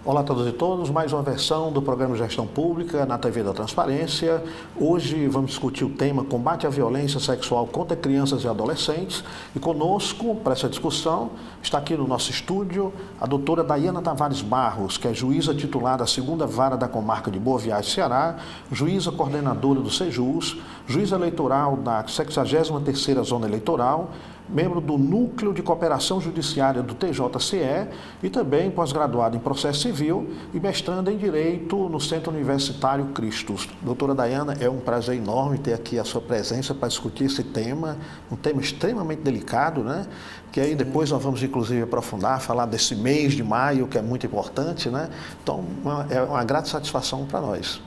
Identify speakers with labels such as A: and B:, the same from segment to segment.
A: Olá a todos e todas, mais uma versão do programa de Gestão Pública na TV da Transparência. Hoje vamos discutir o tema combate à violência sexual contra crianças e adolescentes. E conosco, para essa discussão, está aqui no nosso estúdio a doutora Daiana Tavares Barros, que é juíza titular da 2ª Vara da Comarca de Boa Viagem, Ceará, juíza coordenadora do Sejus, juíza eleitoral da 63ª Zona Eleitoral, membro do Núcleo de Cooperação Judiciária do TJCE e também pós-graduado em Processo Civil e mestrando em Direito no Centro Universitário Cristos. Doutora Daiana, é um prazer enorme ter aqui a sua presença para discutir esse tema, um tema extremamente delicado, né? Que aí depois nós vamos inclusive aprofundar, falar desse mês de maio, que é muito importante, né? Então, é uma grata satisfação para nós.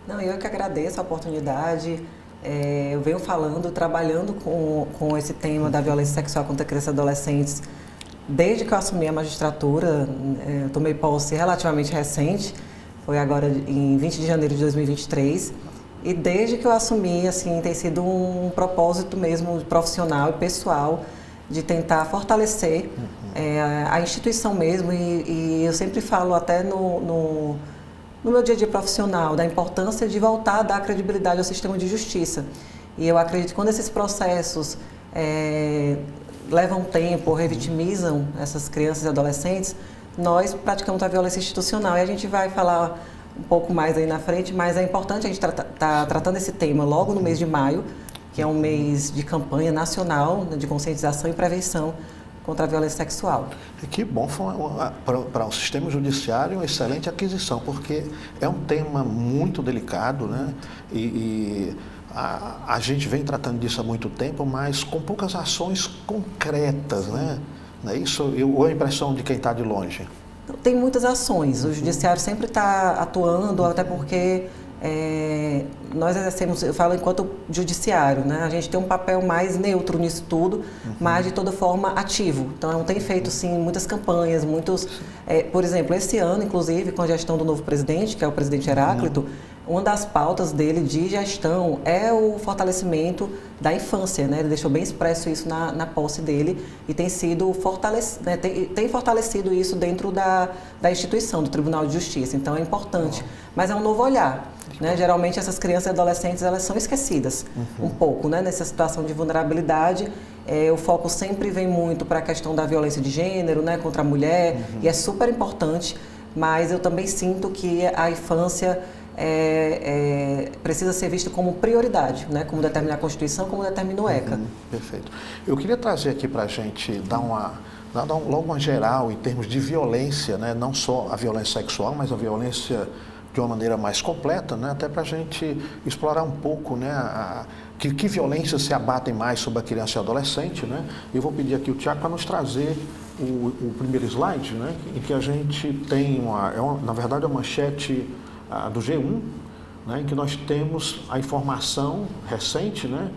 B: Não, eu que agradeço a oportunidade. Eu venho trabalhando com esse tema da violência sexual contra crianças e adolescentes desde que eu assumi a magistratura. Eu tomei posse relativamente recente, foi agora em 20 de janeiro de 2023, e desde que eu assumi, assim, tem sido um propósito mesmo profissional e pessoal de tentar fortalecer a instituição mesmo, e eu sempre falo até no meu dia a dia profissional, da importância de voltar a dar credibilidade ao sistema de justiça. E eu acredito que quando esses processos levam tempo, revitimizam essas crianças e adolescentes, nós praticamos a violência institucional. E a gente vai falar um pouco mais aí na frente, mas é importante a gente estar tratando esse tema logo no mês de maio, que é um mês de campanha nacional, né, de conscientização e prevenção contra a violência sexual.
A: E que bom, para o sistema judiciário, uma excelente aquisição, porque é um tema muito delicado, né? A gente vem tratando disso há muito tempo, mas com poucas ações concretas, né? Não é isso? Ou a impressão de quem está de longe?
B: Tem muitas ações, o judiciário sempre está atuando, até porque nós exercemos, eu falo enquanto judiciário, né? A gente tem um papel mais neutro nisso tudo, mas de toda forma ativo. Então tem feito sim muitas campanhas, por exemplo, esse ano, inclusive, com a gestão do novo presidente, que é o presidente Heráclito, uma das pautas dele de gestão é o fortalecimento da infância, né? Ele deixou bem expresso isso na posse dele e tem sido fortalecido, né? tem fortalecido isso dentro da instituição, do Tribunal de Justiça. Então é importante, mas é um novo olhar. Né? Geralmente essas crianças e adolescentes, elas são esquecidas um pouco, né? Nessa situação de vulnerabilidade. O foco sempre vem muito para a questão da violência de gênero, né? Contra a mulher, e é super importante, mas eu também sinto que a infância precisa ser vista como prioridade, né? Como determina a Constituição, como determina o ECA.
A: Perfeito. Eu queria trazer aqui para a gente dar logo uma geral em termos de violência, né? Não só a violência sexual, mas a violência de uma maneira mais completa, né? Até para a gente explorar um pouco, né? Que violências se abatem mais sobre a criança e adolescente, né? Eu vou pedir aqui o Tiago para nos trazer o primeiro slide, né? Em que a gente tem na verdade, a manchete do G1, né? Em que nós temos a informação recente, né?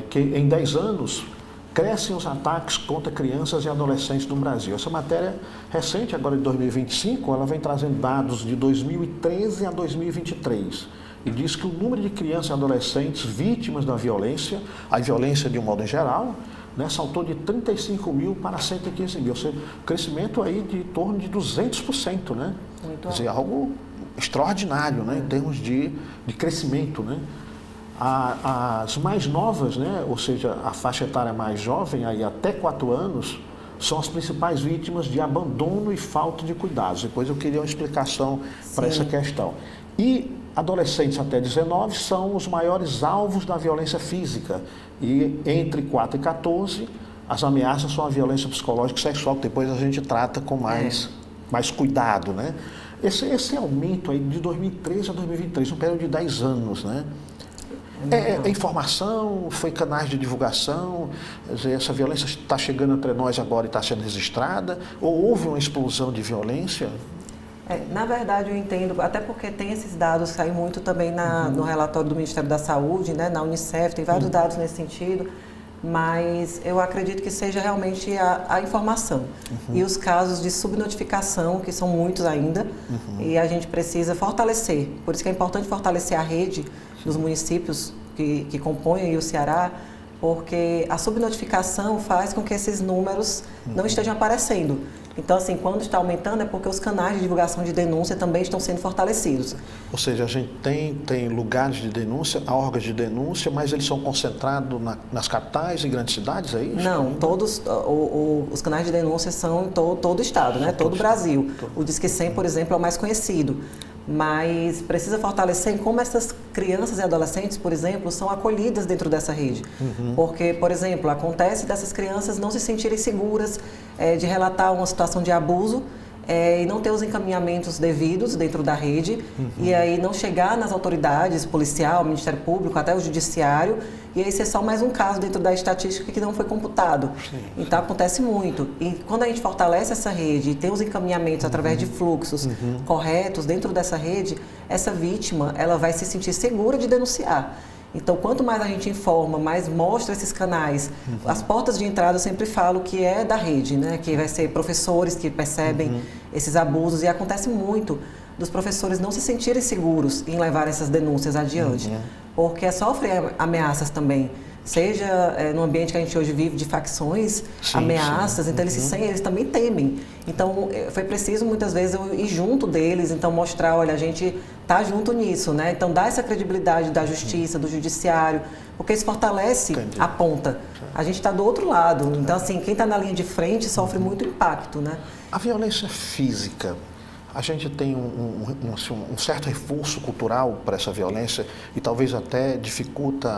A: Que em 10 anos crescem os ataques contra crianças e adolescentes no Brasil. Essa matéria recente, agora de 2025, ela vem trazendo dados de 2013 a 2023 e diz que o número de crianças e adolescentes vítimas da violência, a violência de um modo em geral, né, saltou de 35 mil para 115 mil, ou seja, crescimento aí de em torno de 200%, né? Quer dizer, algo extraordinário, né, em termos de crescimento, né? As mais novas, né, ou seja, a faixa etária mais jovem, aí até 4 anos, são as principais vítimas de abandono e falta de cuidados. Depois eu queria uma explicação para essa questão. E adolescentes até 19 são os maiores alvos da violência física. E entre 4 e 14, as ameaças são a violência psicológica e sexual, que depois a gente trata com mais cuidado, né? Esse aumento aí de 2013 a 2023, um período de 10 anos, né? É informação, foi canais de divulgação, essa violência está chegando entre nós agora e está sendo registrada, ou houve uma explosão de violência?
B: Na verdade, eu entendo, até porque tem esses dados que saem muito também no relatório do Ministério da Saúde, né, na Unicef, tem vários dados nesse sentido, mas eu acredito que seja realmente a informação. E os casos de subnotificação, que são muitos ainda, e a gente precisa fortalecer. Por isso que é importante fortalecer a rede dos municípios que compõem o Ceará, porque a subnotificação faz com que esses números não estejam aparecendo. Então, assim, quando está aumentando é porque os canais de divulgação de denúncia também estão sendo fortalecidos.
A: Ou seja, a gente tem lugares de denúncia, órgãos de denúncia, mas eles são concentrados nas capitais e grandes cidades, é isso?
B: Não, todos os canais de denúncia são em todo o estado, né? Todo o Brasil. O Disque 100, por exemplo, é o mais conhecido. Mas precisa fortalecer em como essas crianças e adolescentes, por exemplo, são acolhidas dentro dessa rede. Porque, por exemplo, acontece dessas crianças não se sentirem seguras de relatar uma situação de abuso e não ter os encaminhamentos devidos dentro da rede e aí não chegar nas autoridades, policial, Ministério Público, até o Judiciário, e aí ser só mais um caso dentro da estatística que não foi computado. Então acontece muito. E quando a gente fortalece essa rede e tem os encaminhamentos através de fluxos corretos dentro dessa rede, essa vítima ela vai se sentir segura de denunciar. Então, quanto mais a gente informa, mais mostra esses canais. As portas de entrada eu sempre falo que é da rede, né? Que vai ser professores que percebem esses abusos e acontece muito dos professores não se sentirem seguros em levar essas denúncias adiante, porque sofrem ameaças também. Seja no ambiente que a gente hoje vive de facções, ameaças, então eles também temem. Então, foi preciso muitas vezes eu ir junto deles, então mostrar, olha, a gente está junto nisso, né? Então, dá essa credibilidade da justiça, do judiciário, porque isso fortalece a ponta. A gente está do outro lado, então, assim, quem está na linha de frente sofre muito impacto, né?
A: A violência física, a gente tem um certo reforço cultural para essa violência e talvez até dificulta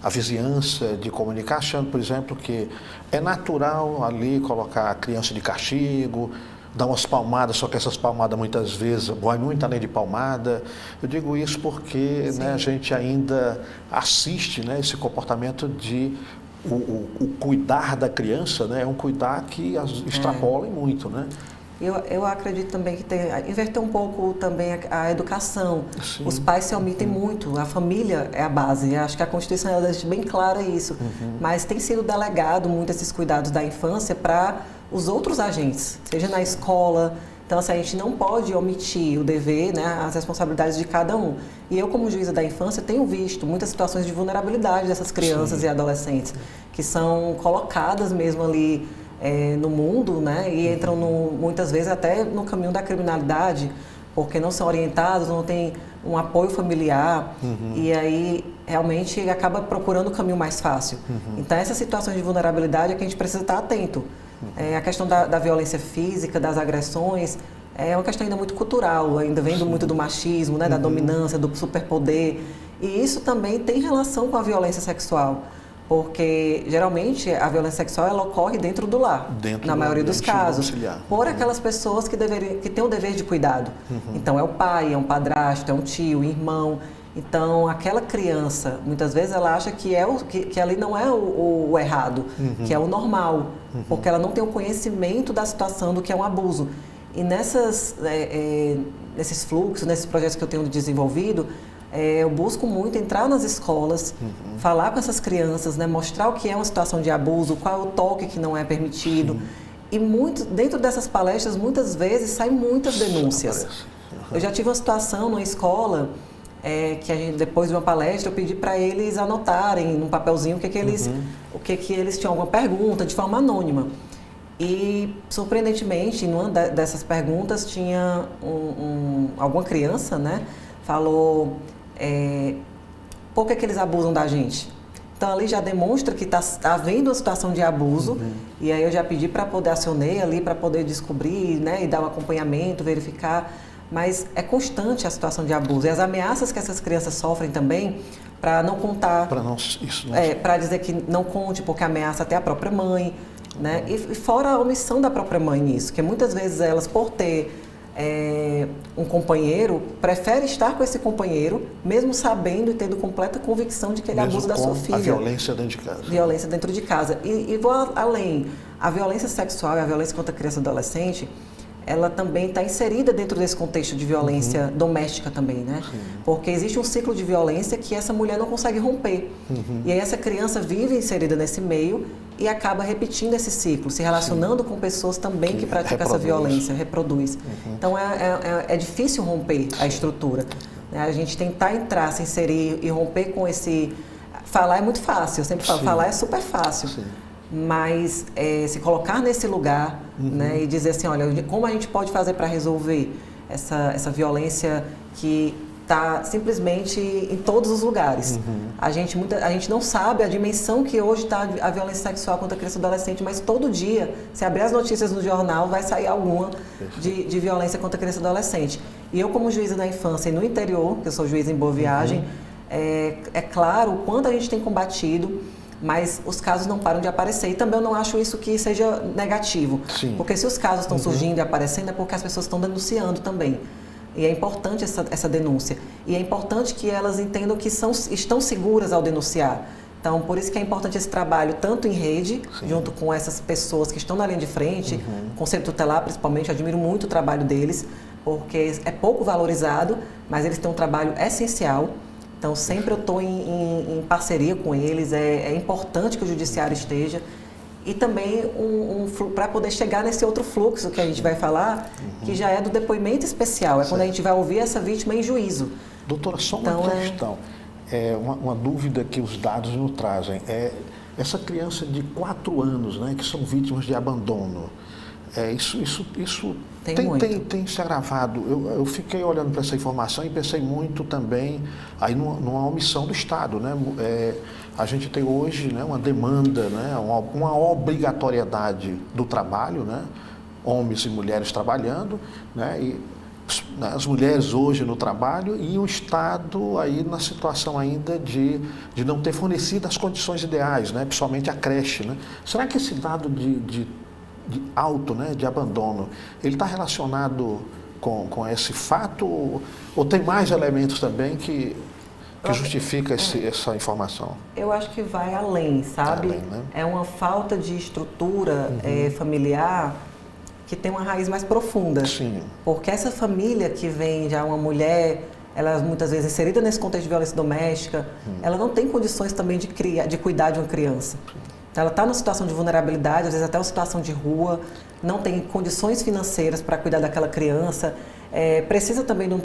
A: a vizinhança de comunicar, achando, por exemplo, que é natural ali colocar a criança de castigo, dar umas palmadas, só que essas palmadas muitas vezes vai muito além de palmada. Eu digo isso porque né, a gente ainda assiste né, esse comportamento de o cuidar da criança, né, é um cuidar que extrapola muito, né?
B: Eu acredito também que inverter um pouco também a educação.
A: Sim.
B: Os pais se omitem muito, a família é a base. Acho que a Constituição ela deixa bem clara isso. Mas tem sido delegado muito esses cuidados da infância para os outros agentes, seja na escola. Então, assim, a gente não pode omitir o dever, né, as responsabilidades de cada um. E eu, como juíza da infância, tenho visto muitas situações de vulnerabilidade dessas crianças e adolescentes, que são colocadas mesmo ali no mundo, né, e entram muitas vezes até no caminho da criminalidade, porque não são orientados, não tem um apoio familiar, e aí realmente acaba procurando o caminho mais fácil. Então, essas situações de vulnerabilidade é que a gente precisa estar atento. A questão da violência física, das agressões, é uma questão ainda muito cultural, ainda vem muito do machismo, né, da dominância, do superpoder, e isso também tem relação com a violência sexual. Porque, geralmente, a violência sexual ela ocorre dentro do lar, na maioria dos casos, por aquelas pessoas que têm o dever de cuidado. Então, é o pai, é um padrasto, é um tio, um irmão. Então, aquela criança, muitas vezes, ela acha que ali não é o errado, que é o normal, porque ela não tem o conhecimento da situação do que é um abuso. E nesses fluxos, nesses projetos que eu tenho desenvolvido, eu busco muito entrar nas escolas, falar com essas crianças, né, mostrar o que é uma situação de abuso, qual é o toque que não é permitido. E dentro dessas palestras, muitas vezes, saem muitas denúncias. Eu já tive uma situação numa escola que depois de uma palestra eu pedi para eles anotarem num papelzinho o que eles tinham alguma pergunta de forma anônima. E, surpreendentemente, numa dessas perguntas tinha alguma criança, né, falou por que eles abusam da gente. Então, ali já demonstra que está havendo uma situação de abuso, e aí eu já pedi para poder acionei ali, para poder descobrir, né, e dar um acompanhamento, verificar, mas é constante a situação de abuso. E as ameaças que essas crianças sofrem também, para não contar, para dizer que não conte, porque ameaça até a própria mãe, né, e fora a omissão da própria mãe nisso, que muitas vezes elas, por ter um companheiro, prefere estar com esse companheiro, mesmo sabendo e tendo completa convicção de que ele abusa da sua filha.
A: A violência dentro de casa.
B: Violência dentro de casa. E vou além. A violência sexual e a violência contra a criança e adolescente, ela também está inserida dentro desse contexto de violência doméstica também, né? Porque existe um ciclo de violência que essa mulher não consegue romper. E aí essa criança vive inserida nesse meio e acaba repetindo esse ciclo, se relacionando com pessoas também que praticam essa violência, reproduz. Então é difícil romper a estrutura, né? A gente tentar entrar, se inserir e romper com falar é muito fácil, eu sempre falo,
A: Sim.
B: falar é super fácil.
A: Sim.
B: Mas se colocar nesse lugar, né, e dizer assim, olha, como a gente pode fazer para resolver essa violência que está simplesmente em todos os lugares. A gente não sabe a dimensão que hoje está a violência sexual contra a criança e adolescente, mas todo dia, se abrir as notícias no jornal, vai sair alguma de violência contra a criança e adolescente. E eu, como juíza da infância e no interior, que eu sou juíza em Boa Viagem, é claro o quanto a gente tem combatido, mas os casos não param de aparecer. E também eu não acho isso que seja negativo.
A: Sim.
B: Porque se os casos estão surgindo e aparecendo, é porque as pessoas estão denunciando também. E é importante essa denúncia. E é importante que elas entendam que estão seguras ao denunciar. Então, por isso que é importante esse trabalho, tanto em rede, junto com essas pessoas que estão na linha de frente, Conselho Tutelar principalmente, eu admiro muito o trabalho deles, porque é pouco valorizado, mas eles têm um trabalho essencial. Então, sempre eu estou em parceria com eles, é importante que o judiciário esteja. E também para poder chegar nesse outro fluxo que a gente vai falar, que já é do depoimento especial, quando a gente vai ouvir essa vítima em juízo.
A: Doutora, só uma questão, uma dúvida que os dados nos trazem. Essa criança de 4 anos, né, que são vítimas de abandono, isso tem se agravado. Eu fiquei olhando para essa informação e pensei muito também aí numa omissão do Estado, né? A gente tem hoje, né, uma demanda, né, uma obrigatoriedade do trabalho, né? Homens e mulheres trabalhando, né? E as mulheres hoje no trabalho e o Estado aí na situação ainda de não ter fornecido as condições ideais, né? Principalmente a creche, né? Será que esse dado de alto, né, de abandono, ele está relacionado com esse fato ou tem mais elementos também que justifica essa informação?
B: Eu acho que vai além, sabe?
A: Vai além, né?
B: É uma falta de estrutura familiar que tem uma raiz mais profunda.
A: Sim.
B: Porque essa família que vem já uma mulher, ela muitas vezes inserida nesse contexto de violência doméstica, ela não tem condições também de cuidar de uma criança. Então, ela está numa situação de vulnerabilidade, às vezes até uma situação de rua, não tem condições financeiras para cuidar daquela criança, precisa também de um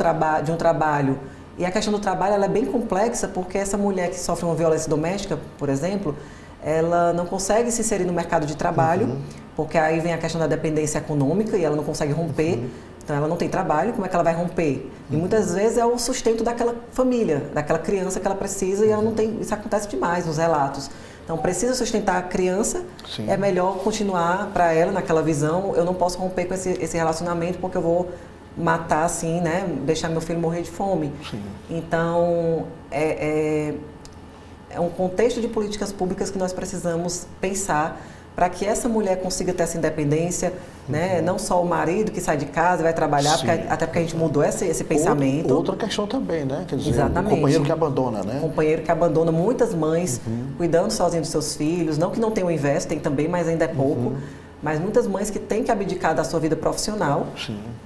B: trabalho. E a questão do trabalho ela é bem complexa, porque essa mulher que sofre uma violência doméstica, por exemplo, ela não consegue se inserir no mercado de trabalho, porque aí vem a questão da dependência econômica e ela não consegue romper. Então, ela não tem trabalho, como é que ela vai romper? E muitas vezes é o sustento daquela família, daquela criança que ela precisa e ela não tem. Isso acontece demais nos relatos. Então, precisa sustentar a criança, é melhor continuar para ela naquela visão. Eu não posso romper com esse relacionamento porque eu vou matar assim, né? Deixar meu filho morrer de fome.
A: Sim.
B: Então, é um contexto de políticas públicas que nós precisamos pensar para que essa mulher consiga ter essa independência, né? Não só o marido que sai de casa e vai trabalhar, até porque a gente mudou esse pensamento.
A: Outra questão também, né? Quer dizer,
B: Exatamente.
A: O companheiro que abandona, né?
B: O companheiro que abandona muitas mães cuidando sozinho dos seus filhos, não que não tenha o inverso, tem também, mas ainda é pouco. Mas muitas mães que têm que abdicar da sua vida profissional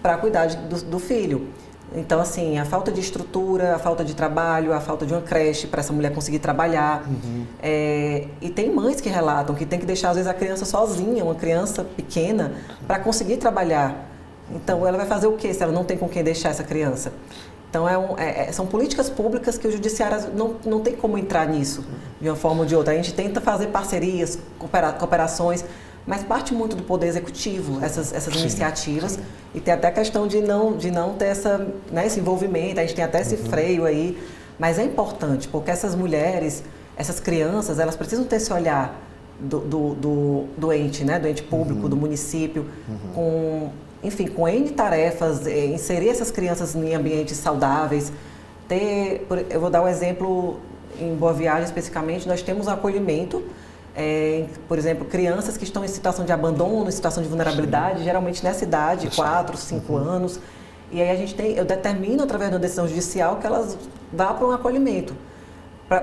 B: para cuidar do filho. Então, assim, a falta de estrutura, a falta de trabalho, a falta de uma creche para essa mulher conseguir trabalhar. E tem mães que relatam que tem que deixar, às vezes, a criança sozinha, uma criança pequena, para conseguir trabalhar. Então, ela vai fazer o quê se ela não tem com quem deixar essa criança? Então, são políticas públicas que o judiciário não tem como entrar nisso, de uma forma ou de outra. A gente tenta fazer parcerias, cooperações, mas parte muito do Poder Executivo, essas iniciativas, e tem até a questão de não ter esse envolvimento, a gente tem até esse freio aí, mas é importante, porque essas mulheres, essas crianças, elas precisam ter esse olhar do ente, né, do ente público, do município, com N tarefas, inserir essas crianças em ambientes saudáveis, eu vou dar um exemplo, em Boa Viagem especificamente, nós temos um acolhimento, por exemplo, crianças que estão em situação de abandono, em situação de vulnerabilidade, geralmente nessa idade, 4, 5 anos. E aí eu determino, através da decisão judicial, que elas vá para um acolhimento.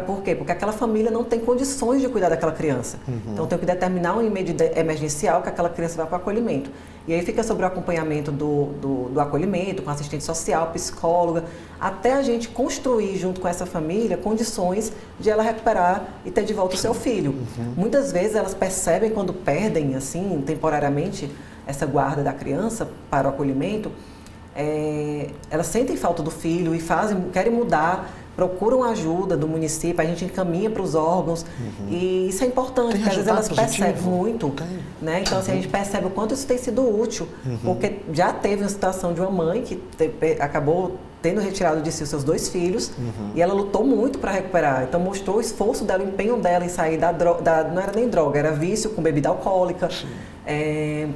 B: Por quê? Porque aquela família não tem condições de cuidar daquela criança. Então, eu tenho que determinar uma medida emergencial que aquela criança vá para o acolhimento. E aí fica sobre o acompanhamento do acolhimento, com assistente social, psicóloga, até a gente construir, junto com essa família, condições de ela recuperar e ter de volta o seu filho. Muitas vezes elas percebem, quando perdem, assim, temporariamente, essa guarda da criança para o acolhimento, elas sentem falta do filho e querem mudar procuram ajuda do município, a gente encaminha para os órgãos, e isso é importante, porque às vezes elas percebem muito, né? Então, assim, a gente percebe o quanto isso tem sido útil, porque já teve uma situação de uma mãe que acabou tendo retirado de si os seus 2 filhos, e ela lutou muito para recuperar. Então, mostrou o esforço dela, o empenho dela em sair não era nem droga, era vício com bebida alcoólica.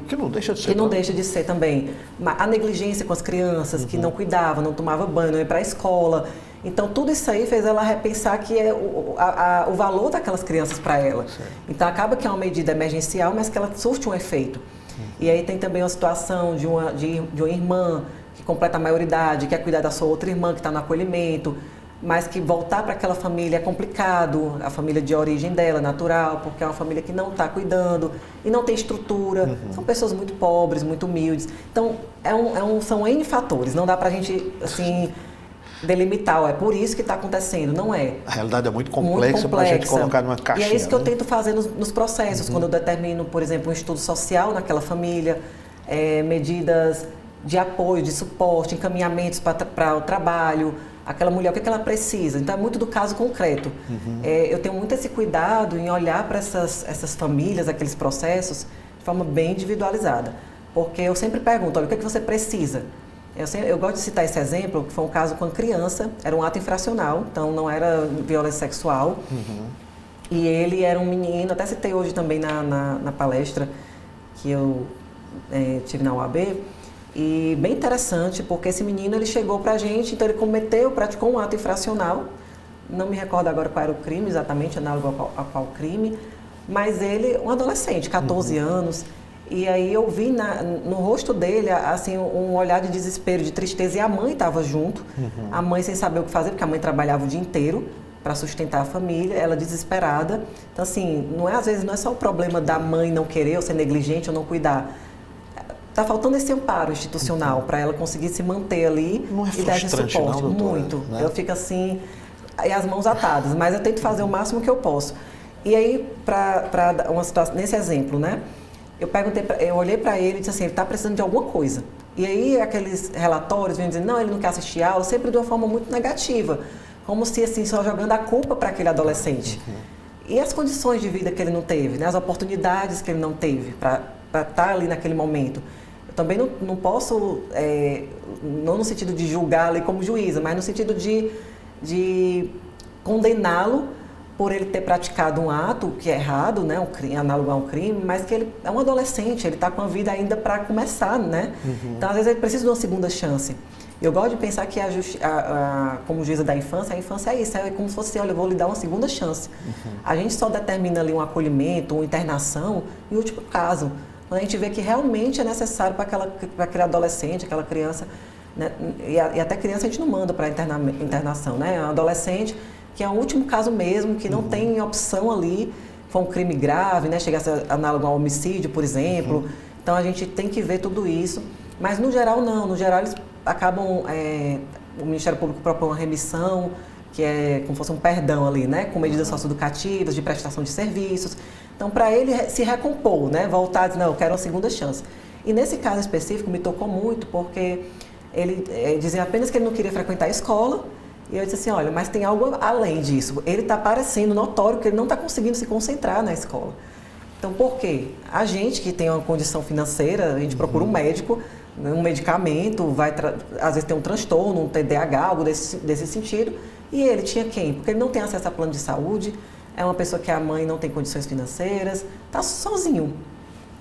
A: Que não deixa de ser.
B: Que não deixa de ser também. A negligência com as crianças, que não cuidava, não tomava banho, não ia para a escola. Então, tudo isso aí fez ela repensar que é o valor daquelas crianças para ela. Então, acaba que é uma medida emergencial, mas que ela surte um efeito. E aí tem também uma situação de uma irmã que completa a maioridade, quer cuidar da sua outra irmã que está no acolhimento, mas que voltar para aquela família é complicado, a família de origem dela, natural, porque é uma família que não está cuidando e não tem estrutura, são pessoas muito pobres, muito humildes. Então, são N fatores, não dá para a gente, assim, delimitar, é por isso que está acontecendo, não é.
A: A realidade é muito complexa para a gente colocar numa caixinha.
B: E é isso que eu tento fazer nos processos, quando eu determino, por exemplo, um estudo social naquela família, medidas de apoio, de suporte, encaminhamentos para o trabalho, aquela mulher, o que ela precisa. Então, é muito do caso concreto. Eu tenho muito esse cuidado em olhar para essas famílias, aqueles processos, de forma bem individualizada. Porque eu sempre pergunto, olha, o que é que você precisa? Eu gosto de citar esse exemplo, que foi um caso com a criança, era um ato infracional, então não era violência sexual. E ele era um menino, até citei hoje também na palestra que eu tive na UAB, e bem interessante, porque esse menino ele chegou pra gente, então ele praticou um ato infracional, não me recordo agora qual era o crime exatamente, análogo a qual crime, mas ele, um adolescente, 14 anos, e aí eu vi no rosto dele, assim, um olhar de desespero, de tristeza, e a mãe estava junto, a mãe sem saber o que fazer, porque a mãe trabalhava o dia inteiro para sustentar a família, ela desesperada. Então, assim, às vezes não é só o problema da mãe não querer, ou ser negligente, ou não cuidar. Está faltando esse amparo institucional para ela conseguir se manter ali e dar esse suporte.
A: Não, doutora,
B: muito.
A: Né?
B: Eu fico assim, e as mãos atadas, mas eu tento fazer o máximo que eu posso. E aí, para uma situação, nesse exemplo, né? Eu olhei para ele e disse assim, ele está precisando de alguma coisa. E aí, aqueles relatórios vinham dizendo, não, ele não quer assistir aula, sempre de uma forma muito negativa. Como se, assim, só jogando a culpa para aquele adolescente. E as condições de vida que ele não teve, né? As oportunidades que ele não teve para estar ali naquele momento. Eu também não posso, não no sentido de julgá-lo como juíza, mas no sentido de condená-lo por ele ter praticado um ato que é errado, né, análogo a um crime, mas que ele é um adolescente, ele está com a vida ainda para começar, né? Então, às vezes, ele precisa de uma segunda chance. Eu gosto de pensar que como juíza da infância, a infância é isso, é como se fosse, olha, eu vou lhe dar uma segunda chance. A gente só determina ali um acolhimento, uma internação, em último caso. Quando a gente vê que realmente é necessário para aquele adolescente, aquela criança, né? E até criança a gente não manda para internação, né? É um adolescente que é o último caso mesmo, que não tem opção ali, foi um crime grave, né? Chegasse análogo ao homicídio, por exemplo. Então a gente tem que ver tudo isso. Mas no geral não, no geral eles acabam, o Ministério Público propõe uma remissão, que é como se fosse um perdão ali, né? Com medidas socioeducativas, de prestação de serviços. Então, para ele se recompor, né? Voltar a dizer, não, eu quero uma segunda chance. E nesse caso específico me tocou muito, porque ele dizia apenas que ele não queria frequentar a escola, e eu disse assim, olha, mas tem algo além disso. Ele está parecendo notório que ele não está conseguindo se concentrar na escola. Então, por quê? A gente que tem uma condição financeira, a gente procura um médico, um medicamento, às vezes tem um transtorno, um TDAH, algo desse sentido, e ele tinha quem? Porque ele não tem acesso a plano de saúde, é uma pessoa que a mãe não tem condições financeiras, está sozinho.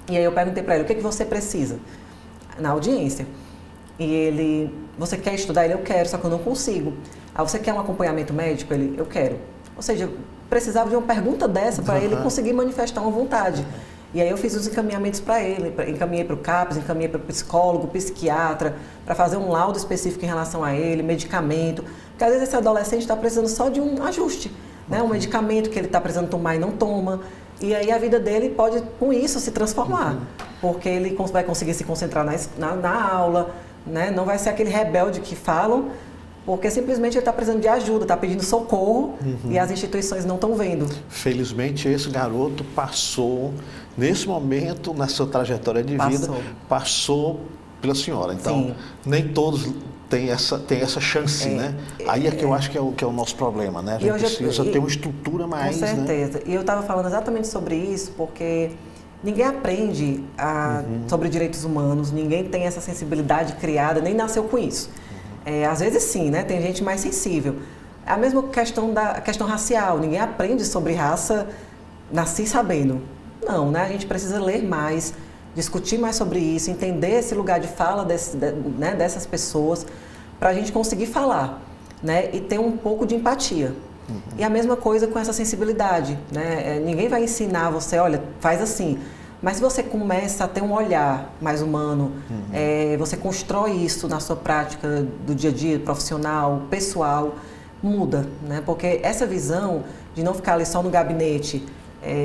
B: E aí eu perguntei para ele, o que você precisa? Na audiência. E ele, você quer estudar? Ele, eu quero, só que eu não consigo. Ah, você quer um acompanhamento médico? Ele, eu quero. Ou seja, precisava de uma pergunta dessa para ele conseguir manifestar uma vontade. E aí eu fiz os encaminhamentos para ele, encaminhei para o CAPS, encaminhei para o psicólogo, psiquiatra, para fazer um laudo específico em relação a ele, medicamento. Porque às vezes esse adolescente está precisando só de um ajuste, né? Um medicamento que ele está precisando tomar e não toma. E aí a vida dele pode, com isso, se transformar. Porque ele vai conseguir se concentrar na aula, né? Não vai ser aquele rebelde que falam, porque simplesmente ele está precisando de ajuda, está pedindo socorro e as instituições não estão vendo.
A: Felizmente esse garoto passou, nesse momento, na sua trajetória de vida, passou pela senhora. Então, nem todos tem essa chance, né? Aí é que eu acho que é o nosso problema, né? A gente precisa ter uma estrutura mais...
B: Com certeza.
A: Né?
B: E eu estava falando exatamente sobre isso, porque ninguém aprende sobre direitos humanos, ninguém tem essa sensibilidade criada, nem nasceu com isso. Às vezes sim, né? Tem gente mais sensível. A mesma questão da questão racial, ninguém aprende sobre raça, nasci sabendo. Não, né? A gente precisa ler mais, discutir mais sobre isso, entender esse lugar de fala dessas pessoas, para a gente conseguir falar, né? E ter um pouco de empatia. E a mesma coisa com essa sensibilidade, né? Ninguém vai ensinar você, olha, faz assim. Mas se você começa a ter um olhar mais humano, você constrói isso na sua prática do dia a dia, profissional, pessoal, muda, né? Porque essa visão de não ficar ali só no gabinete,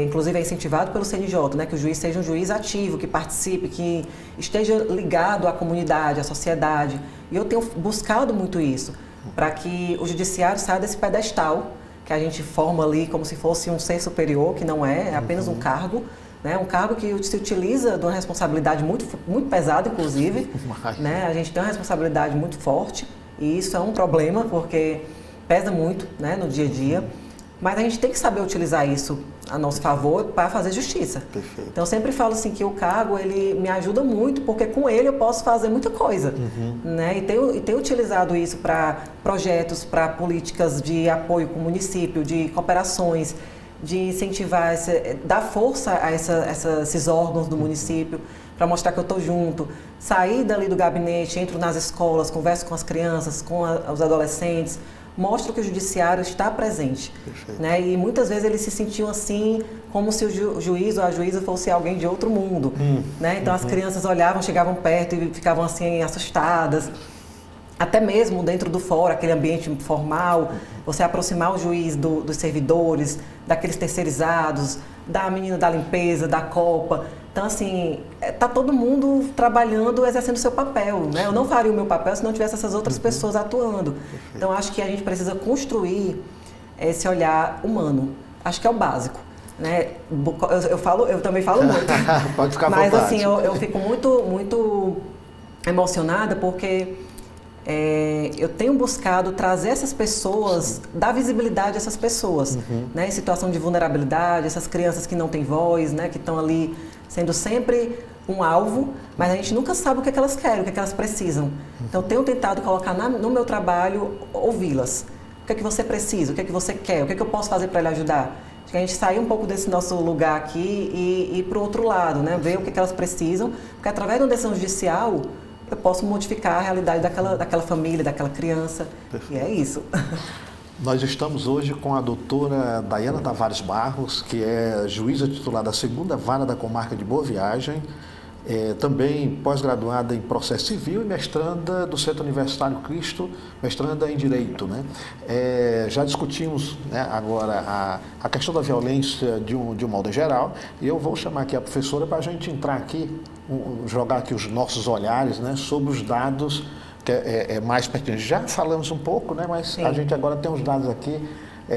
B: inclusive é incentivado pelo CNJ, né? Que o juiz seja um juiz ativo, que participe, que esteja ligado à comunidade, à sociedade. E eu tenho buscado muito isso, para que o judiciário saia desse pedestal que a gente forma ali como se fosse um ser superior, que não é apenas um cargo, né? Um cargo que se utiliza de uma responsabilidade muito, muito pesada, inclusive. Né? A gente tem uma responsabilidade muito forte e isso é um problema, porque pesa muito, né, no dia a dia. Mas a gente tem que saber utilizar isso a nosso favor para fazer justiça.
A: Perfeito.
B: Então, eu sempre falo assim que o cargo, ele me ajuda muito, porque com ele eu posso fazer muita coisa. Né? E tenho utilizado isso para projetos, para políticas de apoio com o município, de cooperações, de incentivar, dar força a esses órgãos do município, para mostrar que eu estou junto. Sair dali do gabinete, entro nas escolas, converso com as crianças, com os adolescentes, mostra que o judiciário está presente. Né? E muitas vezes eles se sentiam assim, como se o juiz ou a juíza fosse alguém de outro mundo. Né? Então as crianças olhavam, chegavam perto e ficavam assim assustadas. Até mesmo dentro do fórum, aquele ambiente formal, você aproximar o juiz dos servidores, daqueles terceirizados, da menina da limpeza, da copa. Então, assim, está todo mundo trabalhando, exercendo o seu papel, né? Eu não faria o meu papel se não tivesse essas outras pessoas atuando. Então, acho que a gente precisa construir esse olhar humano. Acho que é o básico, né? Eu também falo muito.
A: Pode ficar à
B: Mas,
A: vontade.
B: assim, eu fico muito, muito emocionada porque eu tenho buscado trazer essas pessoas, dar visibilidade a essas pessoas, né? Em situação de vulnerabilidade, essas crianças que não têm voz, né? Que estão ali sendo sempre um alvo, mas a gente nunca sabe o que é que elas querem, o que é que elas precisam. Então, tenho tentado colocar no meu trabalho, ouvi-las. O que é que você precisa? O que é que você quer? O que é que eu posso fazer para lhe ajudar? Acho que a gente sair um pouco desse nosso lugar aqui e ir para o outro lado, né? Ver o que é que elas precisam, porque através de uma decisão judicial, eu posso modificar a realidade daquela família, daquela criança. Perfeito. E é isso.
A: Nós estamos hoje com a doutora Daiana Tavares Barros, que é juíza titular da 2ª Vara da Comarca de Boa Viagem, também pós-graduada em processo civil e mestranda do Centro Universitário Cristo, mestranda em Direito. Né? Já discutimos, né, agora a questão da violência de um modo geral, e eu vou chamar aqui a professora para a gente entrar aqui, jogar aqui os nossos olhares, né, sobre os dados que é mais pertinente. Já falamos um pouco, né, mas sim, a gente agora tem os dados aqui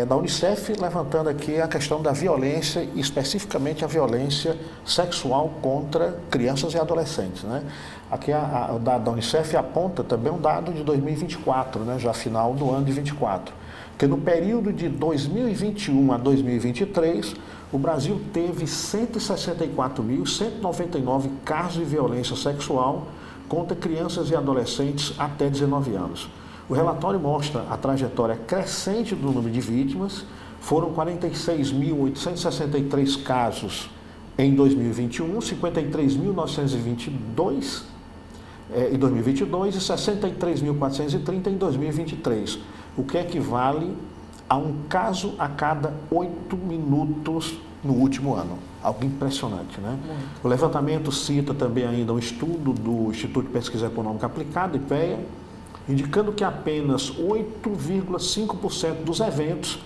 A: da Unicef, levantando aqui a questão da violência, e especificamente a violência sexual contra crianças e adolescentes. Né? Aqui o dado da Unicef aponta também um dado de 2024, né, já final do ano de 2024, que no período de 2021 a 2023, o Brasil teve 164.199 casos de violência sexual contra crianças e adolescentes até 19 anos. O relatório mostra a trajetória crescente do número de vítimas. Foram 46.863 casos em 2021, 53.922 em 2022 e 63.430 em 2023, o que equivale a um caso a cada 8 minutos no último ano. Algo impressionante, né? O levantamento cita também ainda um estudo do Instituto de Pesquisa Econômica Aplicada, IPEA, indicando que apenas 8,5% dos eventos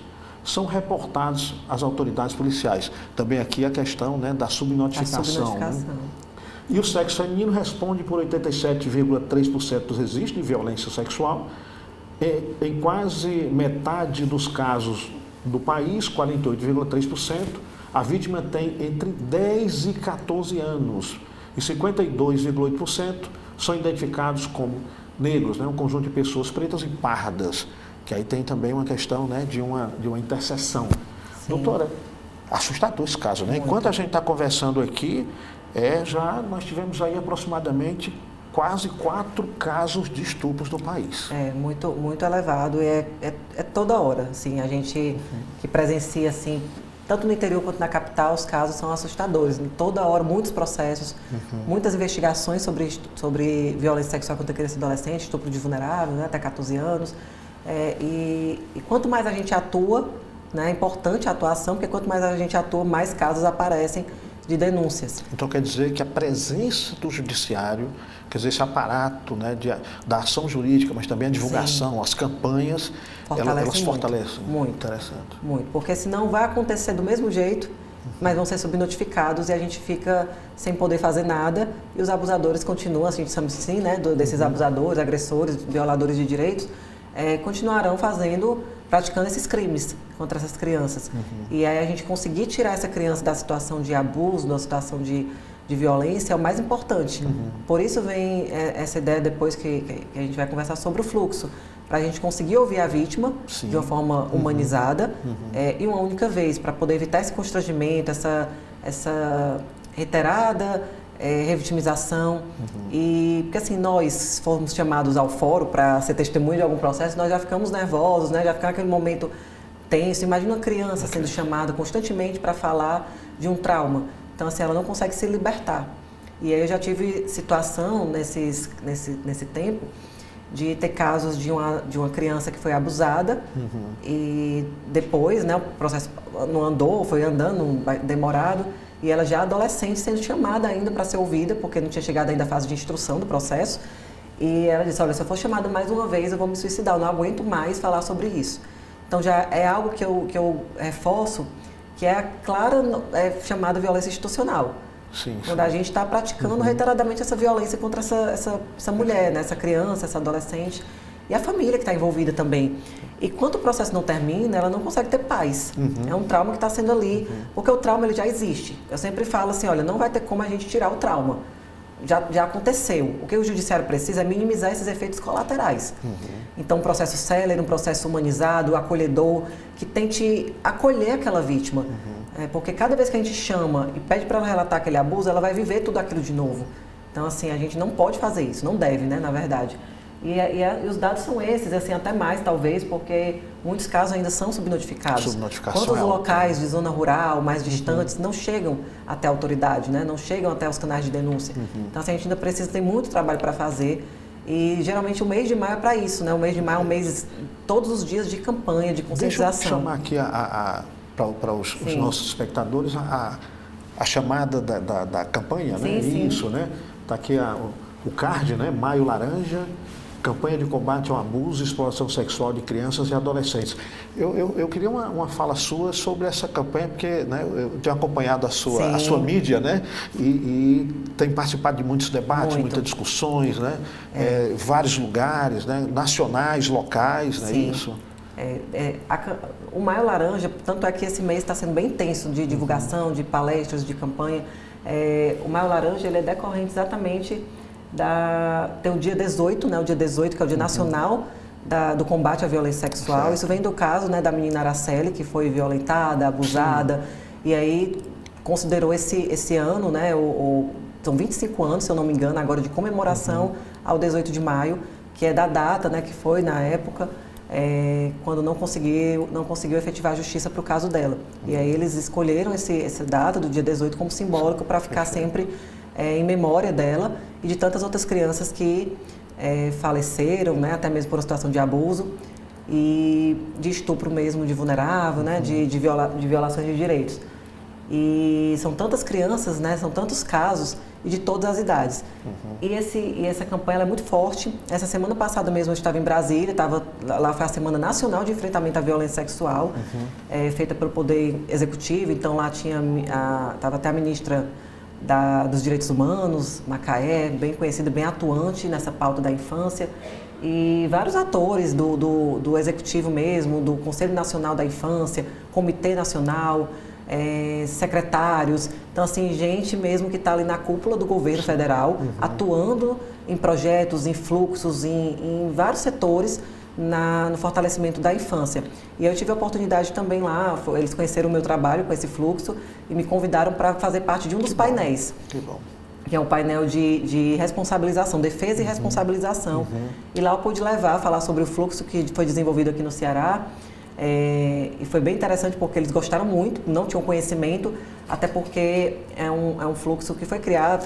A: são reportados às autoridades policiais. Também aqui a questão, né, da subnotificação. Né? E o sexo feminino responde por 87,3% dos registros de violência sexual. Em quase metade dos casos do país, 48,3%, a vítima tem entre 10 e 14 anos. E 52,8% são identificados como negros, né? Um conjunto de pessoas pretas e pardas, que aí tem também uma questão, né, de uma interseção. Sim. Doutora, assustador esse caso, né? Enquanto a gente está conversando aqui, nós tivemos aí aproximadamente quase 4 casos de estupros no país.
B: Muito, muito elevado, e é toda hora, assim, a gente que presencia, assim, tanto no interior quanto na capital, os casos são assustadores. Toda hora, muitos processos, muitas investigações sobre violência sexual contra criança e adolescente, estupro de vulnerável, né, até 14 anos. E quanto mais a gente atua, né, é importante a atuação, porque quanto mais a gente atua, mais casos aparecem de denúncias.
A: Então quer dizer que a presença do judiciário, quer dizer, esse aparato, né, da ação jurídica, mas também a divulgação, sim, as campanhas, elas fortalecem.
B: Muito.
A: Interessante.
B: Muito, porque senão vai acontecer do mesmo jeito, mas vão ser subnotificados e a gente fica sem poder fazer nada e os abusadores continuam, a gente chama assim, né, desses abusadores, agressores, violadores de direitos, continuarão praticando esses crimes contra essas crianças. E aí a gente conseguir tirar essa criança da situação de abuso, da situação de violência é o mais importante. Por isso vem essa ideia depois que a gente vai conversar sobre o fluxo, para a gente conseguir ouvir a vítima, sim, de uma forma humanizada e uma única vez, para poder evitar esse constrangimento, essa reiterada revitimização. E porque assim, nós formos chamados ao fórum para ser testemunha de algum processo, nós já ficamos nervosos, né? Já fica naquele momento tenso. Imagina uma criança sendo chamada constantemente para falar de um trauma. Então assim, ela não consegue se libertar. E aí eu já tive situação nesse tempo de ter casos de uma criança que foi abusada e depois, né, o processo não andou, foi andando, demorado, e ela já adolescente sendo chamada ainda para ser ouvida, porque não tinha chegado ainda à fase de instrução do processo. E ela disse, olha, se eu for chamada mais uma vez, eu vou me suicidar, eu não aguento mais falar sobre isso. Então já é algo que eu reforço, que é a clara chamada violência institucional.
A: Sim,
B: quando a gente está praticando reiteradamente essa violência contra essa mulher, né, essa criança, essa adolescente. E a família que está envolvida também. E quando o processo não termina, ela não consegue ter paz. É um trauma que está sendo ali, porque o trauma ele já existe. Eu sempre falo assim, olha, não vai ter como a gente tirar o trauma. Já aconteceu. O que o judiciário precisa é minimizar esses efeitos colaterais. Então, um processo célere, um processo humanizado, acolhedor, que tente acolher aquela vítima. Porque cada vez que a gente chama e pede para ela relatar aquele abuso, ela vai viver tudo aquilo de novo. Então, assim, a gente não pode fazer isso, não deve, né, na verdade. E os dados são esses, assim, até mais talvez, porque muitos casos ainda são subnotificados. Quantos locais de zona rural, mais distantes, não chegam até a autoridade, né? Não chegam até os canais de denúncia. Então, assim, a gente ainda precisa ter muito trabalho para fazer. E geralmente o mês de maio é para isso, né? O mês de maio é um mês, todos os dias de campanha, de conscientização.
A: Deixa eu chamar aqui para os nossos espectadores a chamada da campanha, né?
B: Sim.
A: Isso, né? Está aqui o card, né? Maio Laranja. Campanha de combate ao abuso e exploração sexual de crianças e adolescentes. Eu queria uma fala sua sobre essa campanha, porque, né, eu tenho acompanhado a sua mídia, né, e tenho participado de muitos debates, muitas discussões, né, vários lugares, né, nacionais, locais, não é isso?
B: O Maio Laranja, tanto é que esse mês está sendo bem intenso de divulgação, de palestras, de campanha. O Maio Laranja ele é decorrente exatamente tem o dia 18, né, o dia 18, que é o Dia Nacional do Combate à Violência Sexual. Certo. Isso vem do caso, né, da menina Araceli, que foi violentada, abusada, e aí considerou esse ano, né, são 25 anos, se eu não me engano, agora de comemoração ao 18 de maio, que é da data, né, que foi na época, quando não conseguiu efetivar a justiça para o caso dela. E aí eles escolheram essa data do dia 18 como simbólico para ficar sempre em memória dela e de tantas outras crianças que faleceram, né, até mesmo por uma situação de abuso e de estupro mesmo de vulnerável, né, de violações de direitos. E são tantas crianças, né, são tantos casos e de todas as idades. E essa campanha ela é muito forte. Essa semana passada mesmo eu estava em Brasília, lá foi a Semana Nacional de Enfrentamento à Violência Sexual, feita pelo Poder Executivo. Então lá estava até a ministra dos Direitos Humanos, Macaé, bem conhecida, bem atuante nessa pauta da infância, e vários atores do Executivo mesmo, do Conselho Nacional da Infância, Comitê Nacional, secretários, então assim, gente mesmo que está ali na cúpula do governo federal, atuando em projetos, em fluxos, em vários setores no fortalecimento da infância. E eu tive a oportunidade também lá, eles conheceram o meu trabalho com esse fluxo e me convidaram para fazer parte de um dos painéis.
A: Que bom.
B: Que é um painel de responsabilização, defesa e responsabilização. E lá eu pude falar sobre o fluxo que foi desenvolvido aqui no Ceará. E foi bem interessante porque eles gostaram muito, não tinham conhecimento, até porque é um fluxo que foi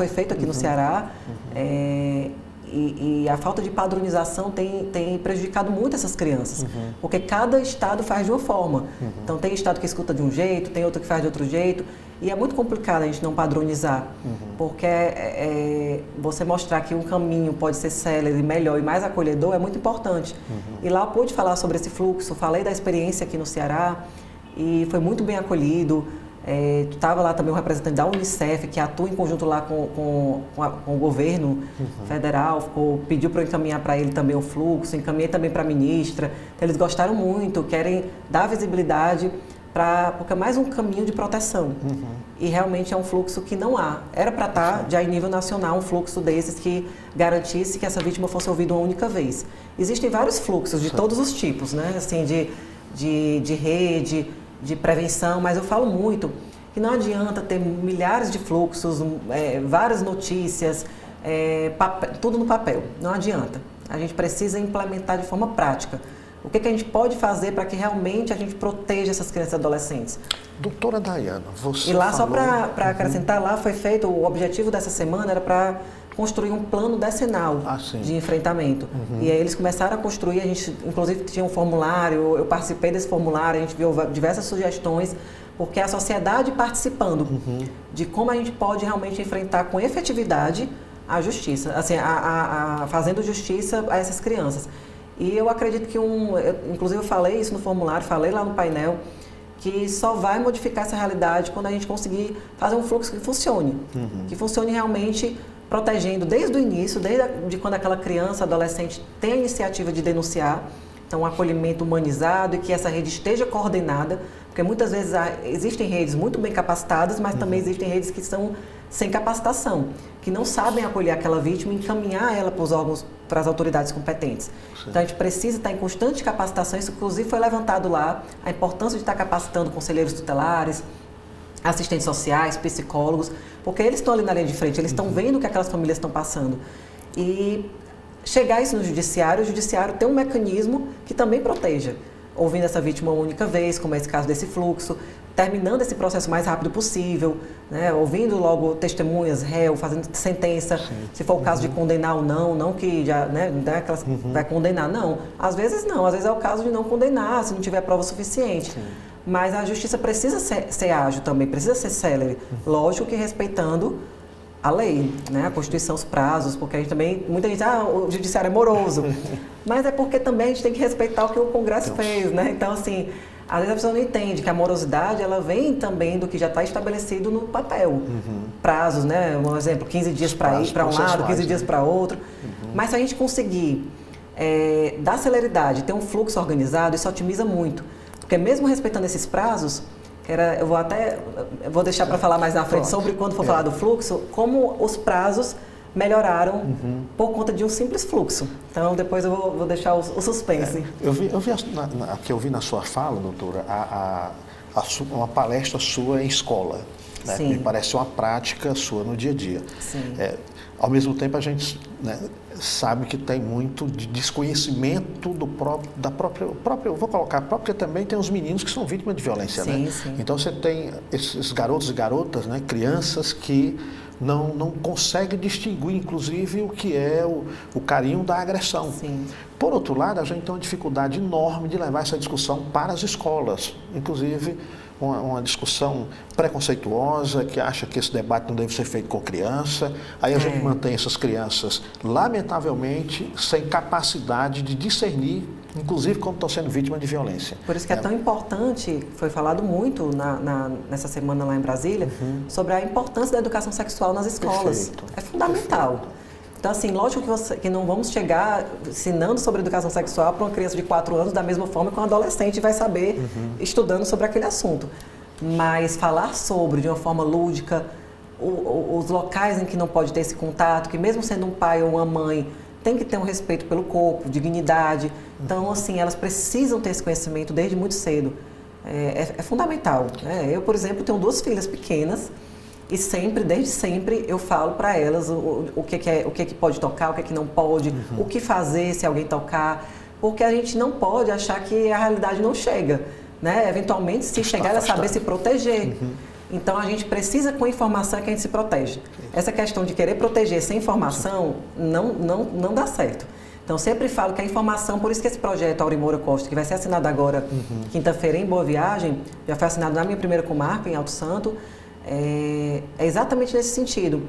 B: feito aqui no Ceará. E a falta de padronização tem prejudicado muito essas crianças, porque cada estado faz de uma forma. Então tem estado que escuta de um jeito, tem outro que faz de outro jeito, e é muito complicado a gente não padronizar, porque você mostrar que um caminho pode ser célere, melhor e mais acolhedor é muito importante. E lá eu pude falar sobre esse fluxo, falei da experiência aqui no Ceará, e foi muito bem acolhido. Estava lá também um representante da Unicef, que atua em conjunto lá com o governo federal, pediu para eu encaminhar para ele também o fluxo, encaminhei também para a ministra. Então, eles gostaram muito, querem dar visibilidade, porque é mais um caminho de proteção. E realmente é um fluxo que não há. Era para estar já em nível nacional um fluxo desses que garantisse que essa vítima fosse ouvida uma única vez. Existem vários fluxos de todos os tipos, né? Assim, de rede, de prevenção, mas eu falo muito que não adianta ter milhares de fluxos, várias notícias, tudo no papel. Não adianta. A gente precisa implementar de forma prática. O que a gente pode fazer para que realmente a gente proteja essas crianças e adolescentes?
A: Doutora Dayana, você
B: E lá,
A: falou...
B: só para acrescentar, lá foi feito, o objetivo dessa semana era para construir um plano decenal de enfrentamento. E aí eles começaram a construir, a gente inclusive tinha um formulário, eu participei desse formulário, a gente viu diversas sugestões, porque a sociedade participando de como a gente pode realmente enfrentar com efetividade a justiça, assim, fazendo justiça a essas crianças. E eu acredito que inclusive eu falei isso no formulário, falei lá no painel, que só vai modificar essa realidade quando a gente conseguir fazer um fluxo que funcione realmente protegendo desde o início, desde quando aquela criança, adolescente tem a iniciativa de denunciar, então um acolhimento humanizado e que essa rede esteja coordenada, porque muitas vezes existem redes muito bem capacitadas, mas também existem redes que são sem capacitação, que não sabem acolher aquela vítima e encaminhar ela para os órgãos, para as autoridades competentes. Então a gente precisa estar em constante capacitação, isso inclusive foi levantado lá, a importância de estar capacitando conselheiros tutelares, assistentes sociais, psicólogos, porque eles estão ali na linha de frente, eles estão vendo o que aquelas famílias estão passando. E chegar isso no judiciário, o judiciário tem um mecanismo que também proteja, ouvindo essa vítima uma única vez, como é esse caso desse fluxo, terminando esse processo o mais rápido possível, né? Ouvindo logo testemunhas, réu, fazendo sentença, se for o caso de condenar ou não que já, né, vai condenar, não. Às vezes não, às vezes é o caso de não condenar, se não tiver prova suficiente. Mas a justiça precisa ser ágil também, precisa ser célere, lógico que respeitando a lei, né? A Constituição, os prazos, porque a gente também, muita gente o judiciário é moroso, mas é porque também a gente tem que respeitar o que o Congresso fez, né? Então, assim, às vezes a pessoa não entende que a morosidade, ela vem também do que já está estabelecido no papel. Prazos, né? Um exemplo, 15 dias para ir para um lado, 15 dias para outro. Mas se a gente conseguir dar celeridade, ter um fluxo organizado, isso otimiza muito. Porque mesmo respeitando esses prazos, eu vou deixar para falar mais na frente sobre quando for falar do fluxo, como os prazos melhoraram por conta de um simples fluxo. Então, depois eu vou deixar o suspense.
A: Eu vi na sua fala, doutora, uma palestra sua em escola. Né? Me parece uma prática sua no dia a dia. Ao mesmo tempo, a gente, né, sabe que tem muito de desconhecimento vou colocar própria, também tem os meninos que são vítimas de violência, né? Então você tem esses garotos e garotas, né, crianças que não conseguem distinguir, inclusive, o que é o carinho da agressão. Por outro lado, a gente tem uma dificuldade enorme de levar essa discussão para as escolas, inclusive uma discussão preconceituosa, que acha que esse debate não deve ser feito com criança. Aí a gente mantém essas crianças, lamentavelmente, sem capacidade de discernir, inclusive quando estão sendo vítimas de violência.
B: Por isso que é tão importante, foi falado muito nessa semana lá em Brasília, sobre a importância da educação sexual nas escolas. É fundamental. Então, assim, lógico que não vamos chegar ensinando sobre educação sexual para uma criança de 4 anos da mesma forma que um adolescente vai saber estudando sobre aquele assunto. Mas falar sobre de uma forma lúdica, os locais em que não pode ter esse contato, que mesmo sendo um pai ou uma mãe, tem que ter um respeito pelo corpo, dignidade. Então, assim, elas precisam ter esse conhecimento desde muito cedo. É fundamental, né? Eu, por exemplo, tenho 2 filhas pequenas e sempre, desde sempre, eu falo para elas o que pode tocar, o que não pode, o que fazer se alguém tocar, porque a gente não pode achar que a realidade não chega, né? Eventualmente, se chegar, ela saber se proteger. Então, a gente precisa, com informação, que a gente se protege. Essa questão de querer proteger sem informação não dá certo. Então, sempre falo que a informação, por isso que esse projeto Aurimoura Costa, que vai ser assinado agora, quinta-feira, em Boa Viagem, já foi assinado na minha primeira comarca, em Alto Santo, é exatamente nesse sentido,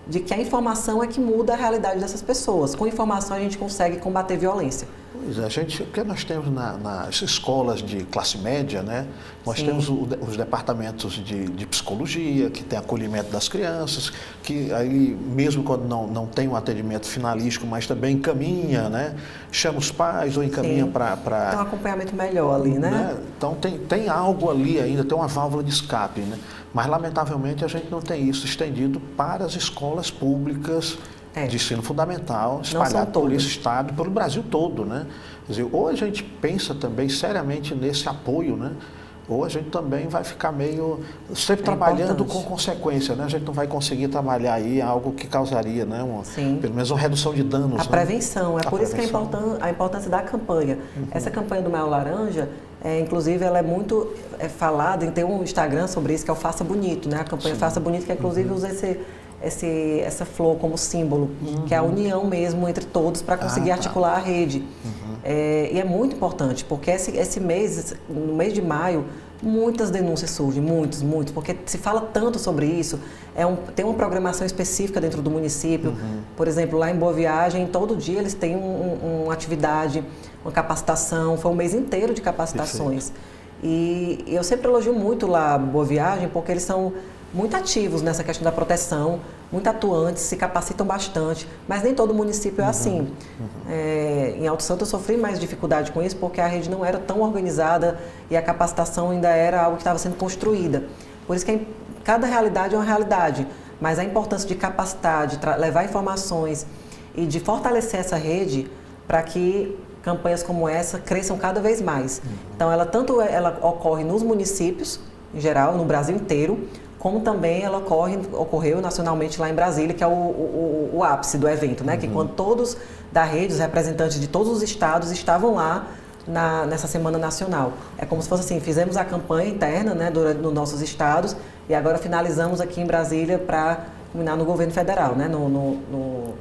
B: de que a informação é que muda a realidade dessas pessoas. Com informação, a gente consegue combater violência.
A: Pois é, porque nós temos nas escolas de classe média, né? Nós temos os departamentos de psicologia, que tem acolhimento das crianças, que aí, mesmo quando não tem um atendimento finalístico, mas também encaminha, né? Chama os pais ou encaminha para...
B: Tem um acompanhamento melhor ali, né?
A: Então, tem algo ali ainda, tem uma válvula de escape, né? Mas, lamentavelmente, a gente não tem isso estendido para as escolas públicas de ensino fundamental, espalhado por esse estado, pelo Brasil todo, né? Quer dizer, ou a gente pensa também seriamente nesse apoio, né? Ou a gente também vai ficar meio sempre trabalhando com consequência, né? A gente não vai conseguir trabalhar aí algo que causaria, né? Pelo menos uma redução de danos.
B: A prevenção, por isso que a importância da campanha. Essa campanha do Maio Laranja, inclusive, ela é muito falada, tem um Instagram sobre isso, que é o Faça Bonito, né? A campanha Faça Bonito, que inclusive usa essa flor como símbolo, que é a união mesmo entre todos para conseguir articular a rede. E é muito importante, porque esse mês, no mês de maio, muitas denúncias surgem, muitos, porque se fala tanto sobre isso, tem uma programação específica dentro do município. Por exemplo, lá em Boa Viagem, todo dia eles têm uma atividade, uma capacitação, foi um mês inteiro de capacitações. E eu sempre elogio muito lá Boa Viagem, porque eles são muito ativos nessa questão da proteção, muito atuantes, se capacitam bastante, mas nem todo município é assim. Em Alto Santo eu sofri mais dificuldade com isso, porque a rede não era tão organizada e a capacitação ainda era algo que estava sendo construída. Por isso que cada realidade é uma realidade, mas a importância de capacitar, de levar informações e de fortalecer essa rede para que campanhas como essa cresçam cada vez mais. Então, ela ocorre nos municípios, em geral, no Brasil inteiro, como também ela ocorreu nacionalmente lá em Brasília, que é o ápice do evento, né? Que quando todos da rede, os representantes de todos os estados estavam lá nessa Semana Nacional. É como se fosse assim, fizemos a campanha interna, né, nos nossos estados e agora finalizamos aqui em Brasília para culminar no governo federal, né?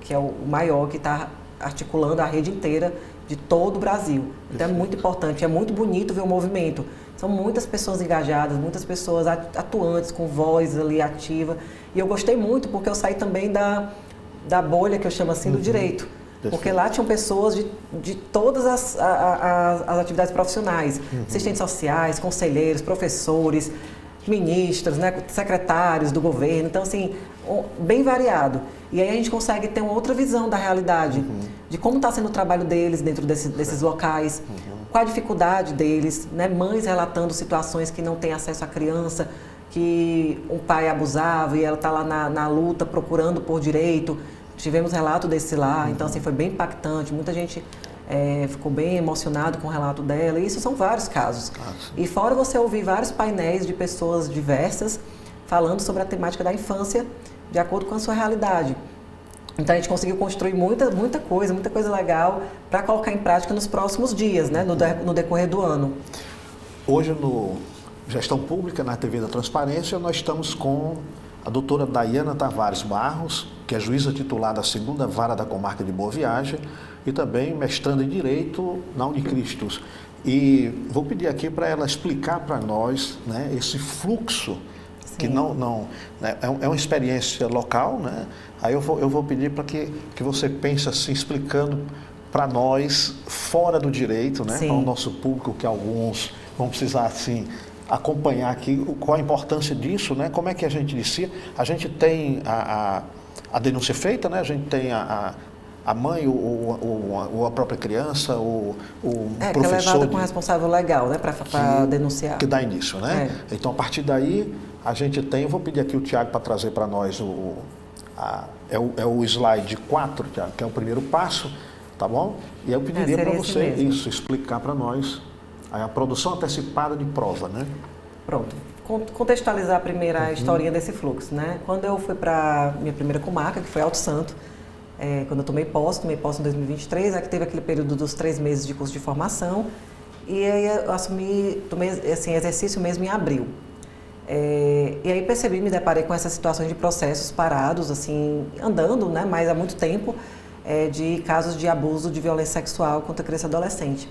B: Que é o maior, que está articulando a rede inteira de todo o Brasil. Então é muito importante, é muito bonito ver o movimento. São muitas pessoas engajadas, muitas pessoas atuantes, com voz ali ativa. E eu gostei muito porque eu saí também da bolha, que eu chamo assim, do direito. Porque lá tinham pessoas de todas as atividades profissionais. Assistentes sociais, conselheiros, professores, ministros, né, secretários do governo. Então, assim, bem variado. E aí a gente consegue ter uma outra visão da realidade, de como está sendo o trabalho deles dentro desses locais, qual a dificuldade deles, né? Mães relatando situações que não têm acesso à criança, que um pai abusava e ela está lá na luta procurando por direito. Tivemos relato desse lá, então assim, foi bem impactante, muita gente ficou bem emocionado com o relato dela, e isso são vários casos. E fora você ouvir vários painéis de pessoas diversas falando sobre a temática da infância de acordo com a sua realidade. Então a gente conseguiu construir muita coisa legal para colocar em prática nos próximos dias, né, no decorrer do ano.
A: Hoje no Gestão Pública, na TV da Transparência, nós estamos com a doutora Daiana Tavares Barros, que é juíza titular da 2ª Vara da Comarca de Boa Viagem e também mestranda em Direito na Unicristos. E vou pedir aqui para ela explicar para nós, né, esse fluxo, que né, é uma experiência local, né? Aí eu vou pedir para que você pense assim, explicando para nós, fora do direito, né, para o nosso público, que alguns vão precisar assim, acompanhar aqui qual a importância disso, né? Como é que a gente inicia? A gente tem a denúncia feita, né? A gente tem a mãe ou a própria criança, o
B: que é
A: professor...
B: levado com responsável legal, né, para denunciar.
A: Que dá início, né? Então, a partir daí, a gente tem... Eu vou pedir aqui o Tiago para trazer para nós o slide 4, Tiago, que é o primeiro passo, tá bom? E eu pediria para você explicar para nós a produção antecipada de prova, né?
B: Pronto. Contextualizar primeiro a historinha desse fluxo, né? Quando eu fui para minha primeira comarca, que foi Alto Santo, quando eu tomei posse em 2023, é que teve aquele período dos 3 meses de curso de formação, e aí eu tomei assim, exercício mesmo em abril. E aí me deparei com essas situações de processos parados, assim, andando, né, mas há muito tempo, de casos de abuso de violência sexual contra criança e adolescente.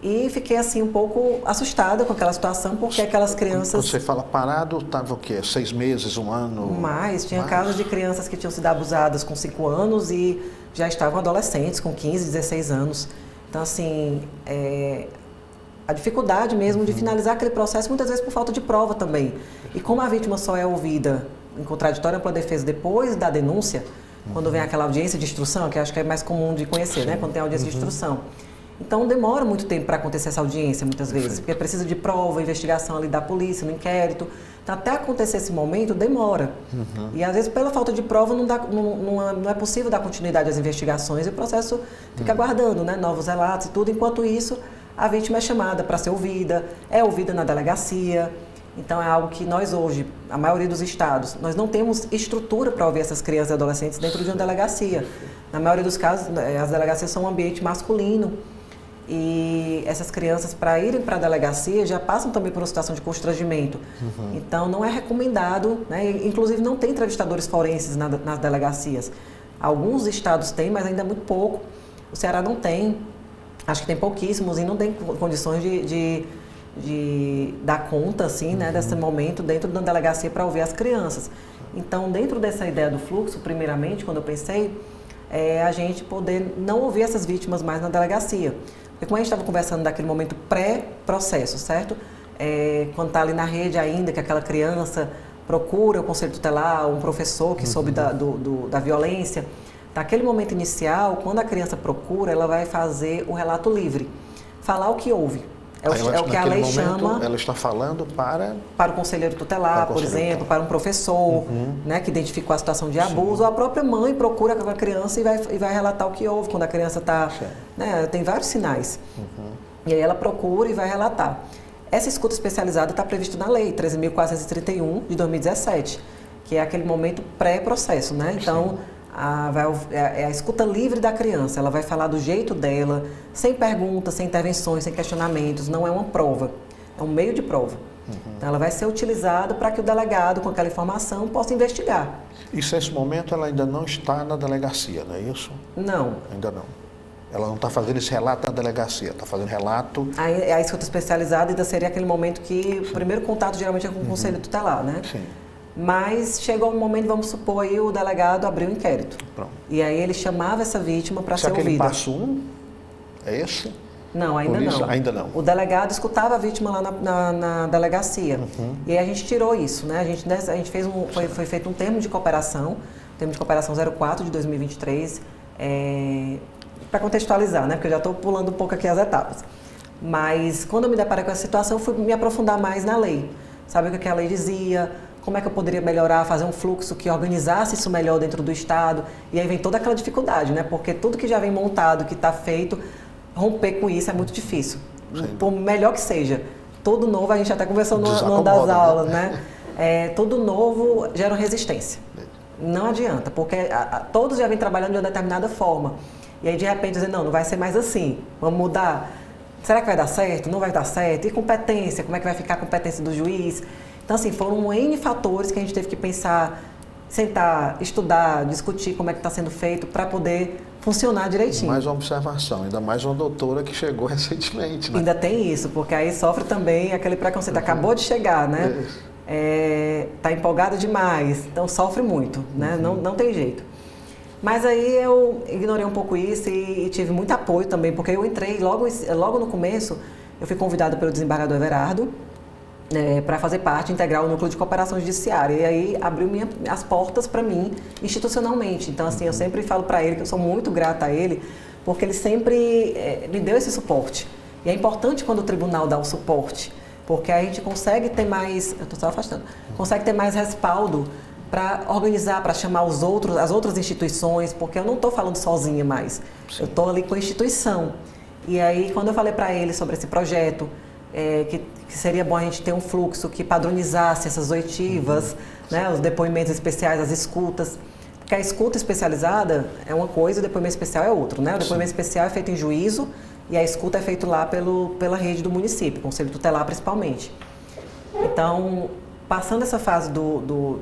B: E fiquei assim um pouco assustada com aquela situação, porque aquelas crianças...
A: Quando você fala parado, estava o quê? 6 meses, 1 ano?
B: Tinha casos de crianças que tinham sido abusadas com 5 anos e já estavam adolescentes com 15, 16 anos. Então, assim, a dificuldade mesmo de finalizar aquele processo, muitas vezes por falta de prova também. E como a vítima só é ouvida em contraditório ampla defesa depois da denúncia, quando vem aquela audiência de instrução, que acho que é mais comum de conhecer, né? Quando tem audiência de instrução. Então, demora muito tempo para acontecer essa audiência, muitas vezes, porque precisa de prova, investigação ali da polícia, no inquérito. Então, até acontecer esse momento, demora. E, às vezes, pela falta de prova, não é possível dar continuidade às investigações e o processo fica aguardando, né, novos relatos e tudo. Enquanto isso, a vítima é chamada para ser ouvida, é ouvida na delegacia. Então, é algo que nós hoje, a maioria dos estados, nós não temos estrutura para ouvir essas crianças e adolescentes dentro de uma delegacia. Na maioria dos casos, as delegacias são um ambiente masculino. E essas crianças, para irem para a delegacia, já passam também por uma situação de constrangimento. Então, não é recomendado, né? Inclusive, não tem entrevistadores forenses nas delegacias. Alguns estados têm, mas ainda é muito pouco. O Ceará não tem, acho que tem pouquíssimos e não tem condições de dar conta, assim, né, desse momento dentro da delegacia para ouvir as crianças. Então, dentro dessa ideia do fluxo, primeiramente, quando eu pensei, a gente poder não ouvir essas vítimas mais na delegacia. Porque como a gente estava conversando daquele momento pré-processo, certo? Quando está ali na rede ainda, que aquela criança procura o conselho tutelar, um professor que soube da violência. Naquele momento inicial, quando a criança procura, ela vai fazer o relato livre. Falar o que houve. É o que a lei chama...
A: Ela está falando
B: para o conselheiro tutelar, por exemplo, para um professor, né, que identificou a situação de abuso, ou a própria mãe procura aquela criança e vai relatar o que houve, quando a criança está... Né, tem vários sinais. E aí ela procura e vai relatar. Essa escuta especializada está prevista na lei 13.431 de 2017, que é aquele momento pré-processo, né? Então... a escuta livre da criança, ela vai falar do jeito dela, sem perguntas, sem intervenções, sem questionamentos, não é uma prova, é um meio de prova. Então ela vai ser utilizada para que o delegado, com aquela informação, possa investigar.
A: Isso, nesse momento, ela ainda não está na delegacia, não é isso?
B: Não.
A: Ainda não. Ela não está fazendo esse relato na delegacia, está fazendo relato...
B: A escuta especializada ainda seria aquele momento que o primeiro contato geralmente é com o conselho tutelar, né?
A: Sim.
B: Mas chegou um momento, vamos supor, aí o delegado abriu o inquérito.
A: Pronto.
B: E aí ele chamava essa vítima para ser ouvida.
A: Aquele passo 1 é esse?
B: Não, ainda não.
A: Ainda não.
B: O delegado escutava a vítima lá na delegacia. E aí a gente tirou isso, né? A gente fez foi feito um termo de cooperação 04 de 2023, para contextualizar, né? Porque eu já estou pulando um pouco aqui as etapas. Mas quando eu me deparei com essa situação, eu fui me aprofundar mais na lei. Sabe o que a lei dizia? Como é que eu poderia melhorar, fazer um fluxo que organizasse isso melhor dentro do Estado? E aí vem toda aquela dificuldade, né? Porque tudo que já vem montado, que está feito, romper com isso é muito difícil. Por melhor que seja. Tudo novo, a gente até conversou numa das aulas, né? Tudo novo gera resistência. Não adianta, porque todos já vêm trabalhando de uma determinada forma. E aí, de repente, dizer, não vai ser mais assim, vamos mudar. Será que vai dar certo? Não vai dar certo? E competência? Como é que vai ficar a competência do juiz? Então, assim, foram N fatores que a gente teve que pensar, sentar, estudar, discutir como é que está sendo feito para poder funcionar direitinho.
A: Mais uma observação, ainda mais uma doutora que chegou recentemente, né?
B: Ainda tem isso, porque aí sofre também aquele preconceito. Acabou de chegar, né? Está empolgada demais, então sofre muito, né? Não tem jeito. Mas aí eu ignorei um pouco isso e tive muito apoio também, porque eu entrei logo no começo, eu fui convidada pelo desembargador Everardo, para fazer parte, integrar o núcleo de cooperação judiciária. E aí abriu as portas para mim institucionalmente. Então, assim, eu sempre falo para ele que eu sou muito grata a ele, porque ele sempre me deu esse suporte. E é importante quando o tribunal dá o suporte, porque a gente consegue ter mais, eu estou só afastando, consegue ter mais respaldo para organizar, para chamar as outras instituições, porque eu não estou falando sozinha mais, sim, eu estou ali com a instituição. E aí, quando eu falei para ele sobre esse projeto, que seria bom a gente ter um fluxo que padronizasse essas oitivas, né, os depoimentos especiais, as escutas, porque a escuta especializada é uma coisa, o depoimento especial é outro, né? O depoimento especial é feito em juízo e a escuta é feita lá pela rede do município, Conselho Tutelar principalmente. Então, passando essa fase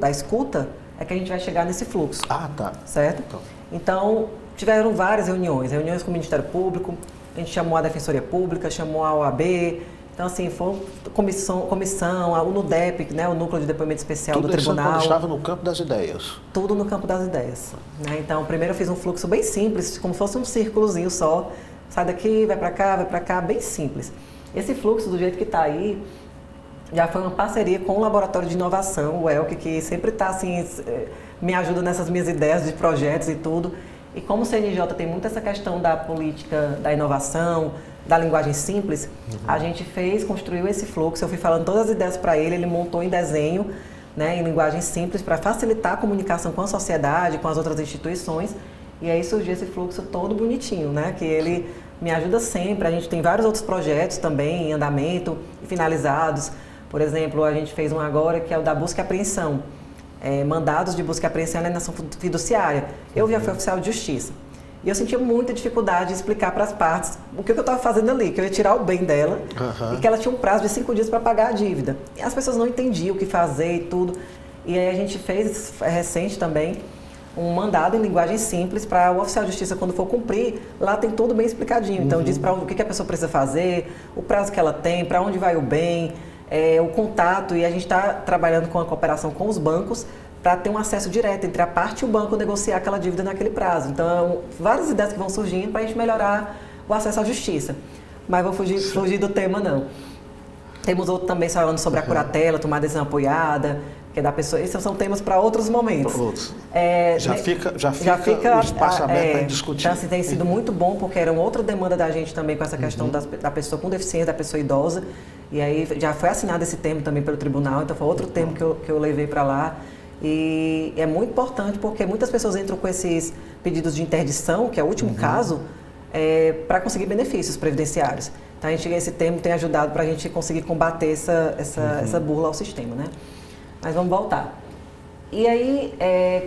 B: da escuta, é que a gente vai chegar nesse fluxo.
A: Ah, tá.
B: Certo? Então, tiveram várias reuniões com o Ministério Público, a gente chamou a Defensoria Pública, chamou a OAB. Então, assim, foi comissão, o NUDEP, né, o Núcleo de Depoimento Especial do Tribunal.
A: Tudo isso estava no campo das ideias.
B: Tudo no campo das ideias. Né? Então, primeiro eu fiz um fluxo bem simples, como se fosse um círculozinho só. Sai daqui, vai para cá, bem simples. Esse fluxo, do jeito que está aí, já foi uma parceria com o Laboratório de Inovação, o ELC, que sempre está, assim, me ajuda nessas minhas ideias de projetos e tudo. E como o CNJ tem muito essa questão da política da inovação, da linguagem simples, a gente construiu esse fluxo, eu fui falando todas as ideias para ele montou em desenho, né, em linguagem simples, para facilitar a comunicação com a sociedade, com as outras instituições, e aí surgiu esse fluxo todo bonitinho, né, que ele me ajuda sempre. A gente tem vários outros projetos também em andamento e finalizados. Por exemplo, a gente fez um agora que é o da busca e apreensão, mandados de busca e apreensão e alienação fiduciária. Eu já fui oficial de justiça. E eu sentia muita dificuldade de explicar para as partes o que eu estava fazendo ali, que eu ia tirar o bem dela e que ela tinha um prazo de 5 dias para pagar a dívida. E as pessoas não entendiam o que fazer e tudo. E aí a gente fez, recente também, um mandado em linguagem simples para o oficial de justiça, quando for cumprir, lá tem tudo bem explicadinho. Então diz para o que a pessoa precisa fazer, o prazo que ela tem, para onde vai o bem, o contato. E a gente está trabalhando com a cooperação com os bancos, para ter um acesso direto entre a parte e o banco negociar aquela dívida naquele prazo. Então, várias ideias que vão surgindo para a gente melhorar o acesso à justiça. Mas vou fugir do tema, não. Temos outro também falando sobre a curatela, tomar decisão apoiada, que é da pessoa. Esses são temas para outros momentos.
A: Já fica o espaço aberto para discutir.
B: Então, assim, tem sido muito bom, porque era outra demanda da gente também com essa questão da pessoa com deficiência, da pessoa idosa. E aí já foi assinado esse termo também pelo tribunal, então foi outro termo que eu levei para lá. E é muito importante porque muitas pessoas entram com esses pedidos de interdição, que é o último caso, para conseguir benefícios previdenciários. Então, esse termo tem ajudado para a gente conseguir combater essa burla ao sistema, né? Mas vamos voltar. E aí,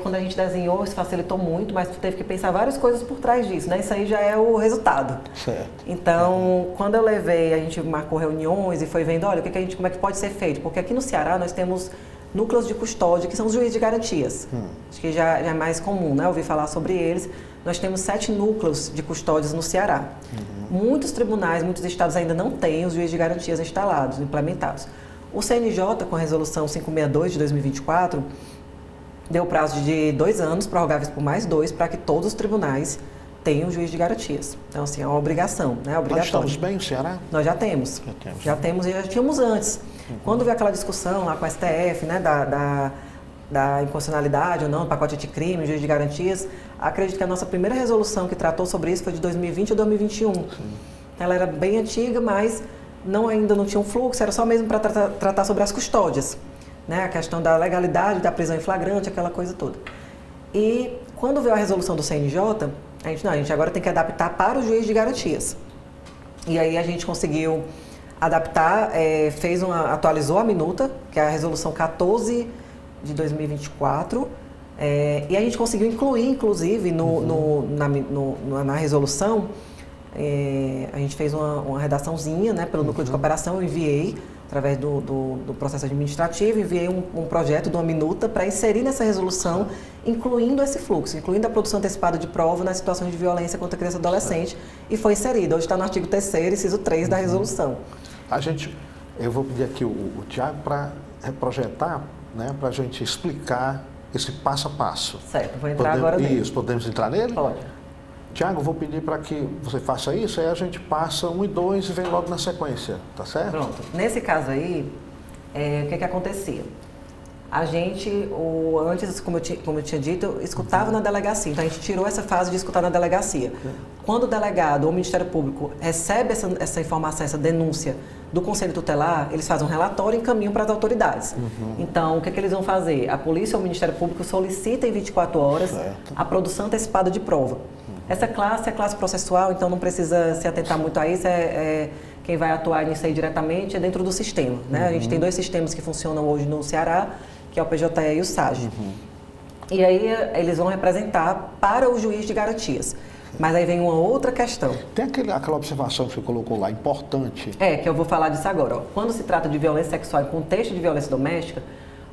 B: quando a gente desenhou, isso facilitou muito, mas teve que pensar várias coisas por trás disso, né? Isso aí já é o resultado.
A: Certo.
B: Então, quando eu levei, a gente marcou reuniões e foi vendo, olha, como é que pode ser feito? Porque aqui no Ceará nós temos núcleos de custódia, que são os juízes de garantias. Acho que já é mais comum, né? Ouvir falar sobre eles. Nós temos 7 núcleos de custódias no Ceará. Muitos tribunais, muitos estados ainda não têm os juízes de garantias instalados, implementados. O CNJ, com a resolução 562 de 2024, deu prazo de 2 anos, prorrogáveis por mais 2, para que todos os tribunais tenham juiz de garantias. Então, assim, é uma obrigação, né?
A: Nós estamos bem no Ceará?
B: Nós já temos. Já temos e já tínhamos antes. Quando veio aquela discussão lá com a STF, né, da inconstitucionalidade ou não, do pacote anticrime, juiz de garantias, acredito que a nossa primeira resolução que tratou sobre isso foi de 2020 ou 2021. Ela era bem antiga, mas ainda não tinha um fluxo, era só mesmo para tratar sobre as custódias, né, a questão da legalidade, da prisão em flagrante, aquela coisa toda. E quando veio a resolução do CNJ, a gente agora tem que adaptar para o juiz de garantias. E aí a gente conseguiu adaptar, atualizou a minuta, que é a resolução 14 de 2024, e a gente conseguiu incluir, inclusive, na resolução, a gente fez uma redaçãozinha, né, pelo núcleo de cooperação, eu enviei, através do processo administrativo, enviei um projeto de uma minuta para inserir nessa resolução, incluindo esse fluxo, incluindo a produção antecipada de prova nas situações de violência contra criança e adolescente, e foi inserida. Hoje está no artigo 3º, inciso 3 da resolução.
A: Eu vou pedir aqui o Tiago para reprojetar, né, para a gente explicar esse passo a passo.
B: Certo, vou entrar agora nele.
A: Isso, podemos entrar nele?
B: Pode.
A: Tiago, vou pedir para que você faça isso, aí a gente passa 1 e 2 e vem logo na sequência, tá certo?
B: Pronto. Nesse caso aí, o que acontecia? A gente, antes, como eu tinha dito, escutava na delegacia. Então, a gente tirou essa fase de escutar na delegacia. Quando o delegado ou o Ministério Público recebe essa informação, essa denúncia do Conselho Tutelar, eles fazem um relatório e encaminham para as autoridades. Então, o que eles vão fazer? A polícia ou o Ministério Público solicita em 24 horas a produção antecipada de prova. Essa classe é classe processual, então não precisa se atentar muito a isso. Quem vai atuar nisso aí diretamente é dentro do sistema, né? A gente tem 2 sistemas que funcionam hoje no Ceará, que é o PJE e o SAGE. E aí eles vão representar para o juiz de garantias. Mas aí vem uma outra questão.
A: Tem aquela observação que você colocou lá, importante.
B: Que eu vou falar disso agora. Ó. Quando se trata de violência sexual em contexto de violência doméstica,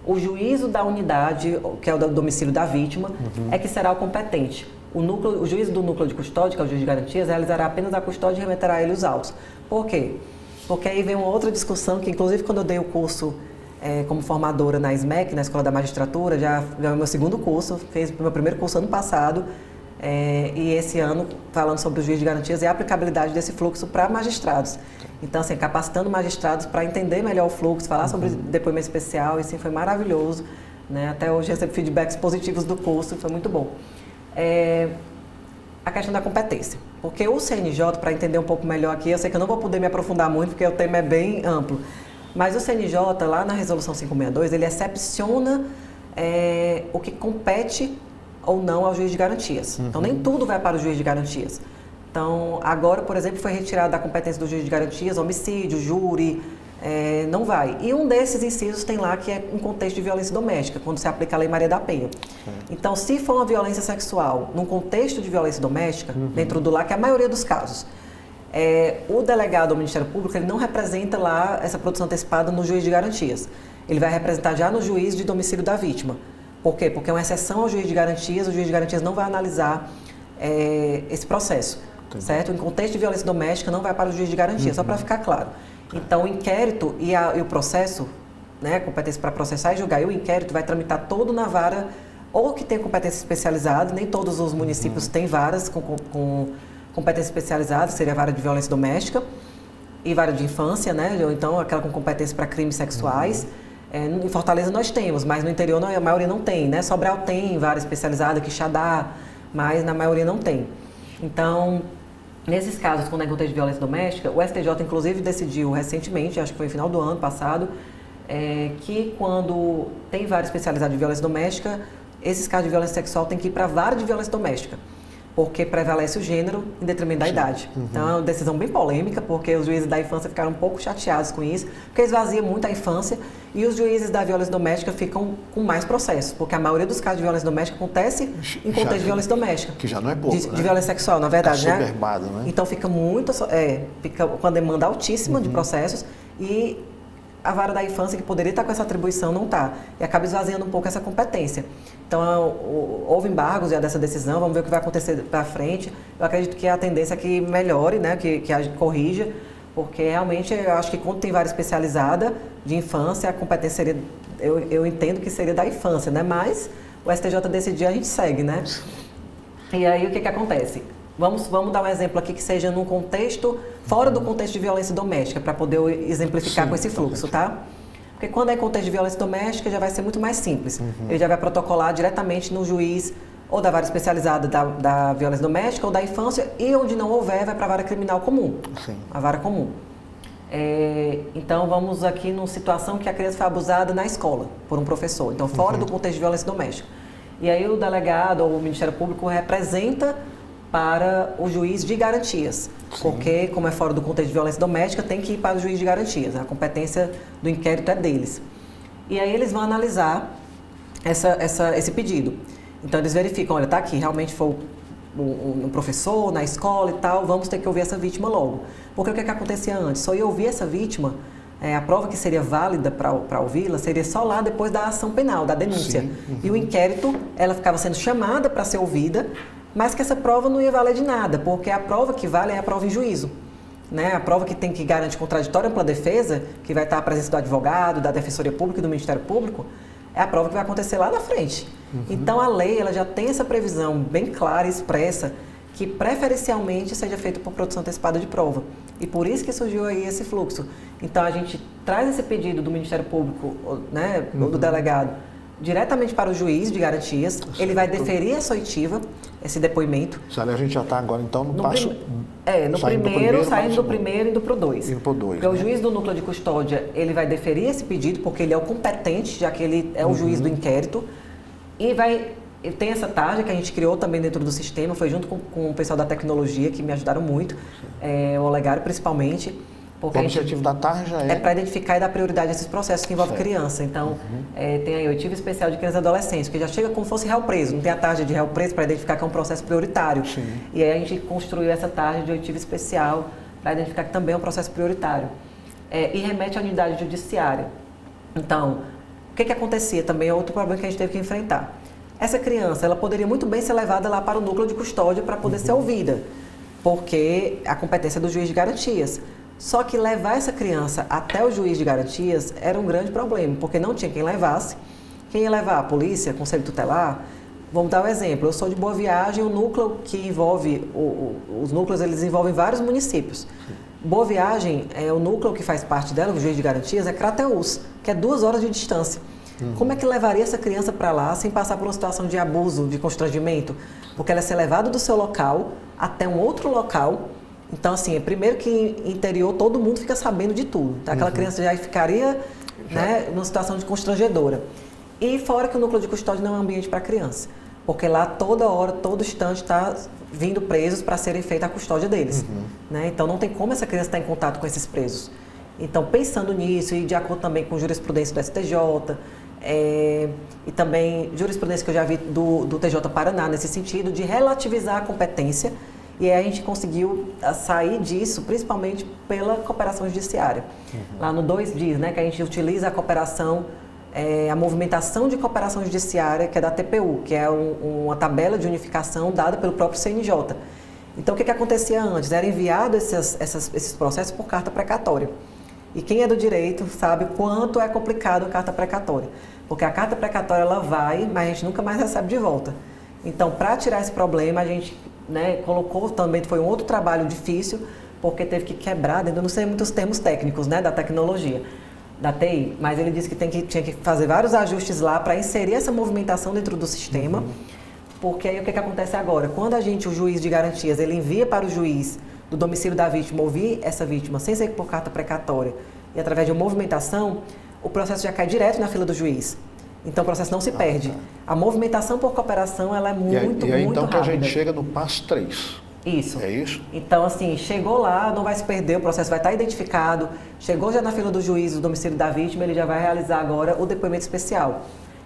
B: o juízo da unidade, que é o do domicílio da vítima, é que será o competente. O juiz do núcleo de custódia, que é o juiz de garantias, realizará apenas a custódia e remeterá a ele os autos. Por quê? Porque aí vem uma outra discussão que, inclusive, quando eu dei o curso como formadora na SMEC, na Escola da Magistratura, já é o meu 2º curso, fiz o meu primeiro curso ano passado, e esse ano, falando sobre o juiz de garantias e a aplicabilidade desse fluxo para magistrados. Então, assim, capacitando magistrados para entender melhor o fluxo, falar sobre depoimento especial, e assim, foi maravilhoso. Né? Até hoje recebo feedbacks positivos do curso, foi muito bom. A questão da competência. Porque o CNJ, para entender um pouco melhor aqui, eu sei que eu não vou poder me aprofundar muito, porque o tema é bem amplo, mas o CNJ, lá na Resolução 562, ele excepciona o que compete ou não ao juiz de garantias. Então, nem tudo vai para o juiz de garantias. Então, agora, por exemplo, foi retirado da competência do juiz de garantias, homicídio, júri, não vai. E um desses incisos tem lá que é um contexto de violência doméstica, quando se aplica a Lei Maria da Penha. Então, se for uma violência sexual num contexto de violência doméstica, dentro do lá, que é a maioria dos casos, o delegado do Ministério Público, ele não representa lá essa produção antecipada no juiz de garantias. Ele vai representar já no juiz de domicílio da vítima. Por quê? Porque é uma exceção ao juiz de garantias, o juiz de garantias não vai analisar esse processo, certo? Em contexto de violência doméstica, não vai para o juiz de garantias, só para ficar claro. Então, o inquérito e o processo, né, competência para processar e julgar, e o inquérito vai tramitar todo na vara, ou que tem competência especializada, nem todos os municípios têm varas com competência especializada, seria a vara de violência doméstica, e vara de infância, né, ou então aquela com competência para crimes sexuais. Em Fortaleza nós temos, mas no interior a maioria não tem, né? Sobral tem vara especializada, Quixadá, mas na maioria não tem. Então, nesses casos, quando é em contexto de violência doméstica, o STJ inclusive decidiu recentemente, acho que foi no final do ano passado, que quando tem vara especializada de violência doméstica, esses casos de violência sexual têm que ir para a vara de violência doméstica, porque prevalece o gênero em detrimento da idade. Então, é uma decisão bem polêmica, porque os juízes da infância ficaram um pouco chateados com isso, porque esvazia muito a infância, e os juízes da violência doméstica ficam com mais processos, porque a maioria dos casos de violência doméstica acontece em contexto de violência doméstica.
A: Que já não é pouco,
B: de violência sexual, na verdade,
A: né? Soberbado, né?
B: Então, fica fica com a demanda altíssima de processos, e a vara da infância, que poderia estar com essa atribuição, não está. E acaba esvaziando um pouco essa competência. Então, houve embargos já dessa decisão, vamos ver o que vai acontecer para frente. Eu acredito que a tendência é que melhore, né, que corrija, porque realmente eu acho que quando tem vara especializada de infância, a competência seria, eu entendo que seria da infância, né, mas o STJ decidiu, a gente segue, né. E aí o que acontece? Vamos dar um exemplo aqui que seja num contexto, fora do contexto de violência doméstica, para poder exemplificar com esse fluxo, tá? Porque quando é contexto de violência doméstica, já vai ser muito mais simples. Ele já vai protocolar diretamente no juiz, ou da vara especializada da violência doméstica, ou da infância, e onde não houver, vai para a vara criminal comum, a vara comum. Então, vamos aqui numa situação que a criança foi abusada na escola, por um professor. Então, fora do contexto de violência doméstica. E aí o delegado ou o Ministério Público representa para o juiz de garantias, porque, como é fora do contexto de violência doméstica, tem que ir para o juiz de garantias, a competência do inquérito é deles. E aí eles vão analisar esse pedido. Então, eles verificam, olha, está aqui, realmente foi um professor na escola e tal, vamos ter que ouvir essa vítima logo. Porque o que acontecia antes? Só ia ouvir essa vítima, a prova que seria válida para ouvi-la seria só lá depois da ação penal, da denúncia. E o inquérito, ela ficava sendo chamada para ser ouvida, mas que essa prova não ia valer de nada, porque a prova que vale é a prova em juízo. Né? A prova que tem que garantir contraditória ampla defesa, que vai estar a presença do advogado, da Defensoria Pública e do Ministério Público, é a prova que vai acontecer lá na frente. Então, a lei ela já tem essa previsão bem clara e expressa que preferencialmente seja feito por produção antecipada de prova. E por isso que surgiu aí esse fluxo. Então a gente traz esse pedido do Ministério Público, né, ou do delegado, diretamente para o juiz de garantias, ele vai deferir essa oitiva, esse depoimento.
A: A gente já está agora então no passo...
B: Saindo do primeiro e indo para o 2.
A: Indo para o 2.
B: Porque o juiz do núcleo de custódia, ele vai deferir esse pedido, porque ele é o competente, já que ele é o juiz do inquérito, e tem essa tarja que a gente criou também dentro do sistema, foi junto com o pessoal da tecnologia, que me ajudaram muito, o Olegário principalmente.
A: Porque o objetivo da tarja
B: é para identificar e dar prioridade a esses processos que envolvem criança. Então, tem aí a oitiva especial de crianças e adolescentes, que já chega como se fosse réu preso, não tem a tarja de réu preso para identificar que é um processo prioritário.
A: Sim.
B: E aí a gente construiu essa tarja de oitiva especial para identificar que também é um processo prioritário. E remete à unidade judiciária. Então, o que acontecia também é outro problema que a gente teve que enfrentar. Essa criança, ela poderia muito bem ser levada lá para o núcleo de custódia para poder ser ouvida, porque a competência é do juiz de garantias. Só que levar essa criança até o juiz de garantias era um grande problema, porque não tinha quem levasse. Quem ia levar? A polícia, conselho tutelar? Vamos dar um exemplo. Eu sou de Boa Viagem, o núcleo que envolve, os núcleos eles envolvem vários municípios. Boa Viagem, o núcleo que faz parte dela, o juiz de garantias, é Crateús, que é 2 horas de distância. Como é que levaria essa criança para lá sem passar por uma situação de abuso, de constrangimento? Porque ela ia ser levada do seu local até um outro local. Então, assim, primeiro que interior todo mundo fica sabendo de tudo. Aquela criança já ficaria numa situação de constrangedora. E fora que o núcleo de custódia não é um ambiente para criança. Porque lá toda hora, todo instante está vindo presos para serem feita a custódia deles. Então não tem como essa criança estar em contato com esses presos. Então, pensando nisso e de acordo também com jurisprudência do STJ, e também jurisprudência que eu já vi do TJ Paraná, nesse sentido, de relativizar a competência, e aí a gente conseguiu sair disso, principalmente pela cooperação judiciária. Lá no 2 diz que a gente utiliza a cooperação, a movimentação de cooperação judiciária, que é da TPU, que é uma tabela de unificação dada pelo próprio CNJ. Então, o que acontecia antes? Era enviado esses processos por carta precatória. E quem é do direito sabe o quanto é complicado a carta precatória. Porque a carta precatória ela vai, mas a gente nunca mais recebe de volta. Então, para tirar esse problema, a gente colocou também, foi um outro trabalho difícil, porque teve que quebrar, eu não sei muitos termos técnicos da tecnologia, da TI, mas ele disse que tinha que fazer vários ajustes lá para inserir essa movimentação dentro do sistema, porque aí o que acontece agora? Quando o juiz de garantias, ele envia para o juiz do domicílio da vítima ouvir essa vítima sem ser por carta precatória e através de uma movimentação, o processo já cai direto na fila do juiz. Então o processo não se perde. A movimentação por cooperação ela é muito,
A: e aí,
B: muito
A: então
B: rápida.
A: Que a gente chega no passo 3.
B: Isso.
A: É isso?
B: Então, assim, chegou lá, não vai se perder, o processo vai estar identificado, chegou já na fila do juiz, do domicílio da vítima, ele já vai realizar agora o depoimento especial.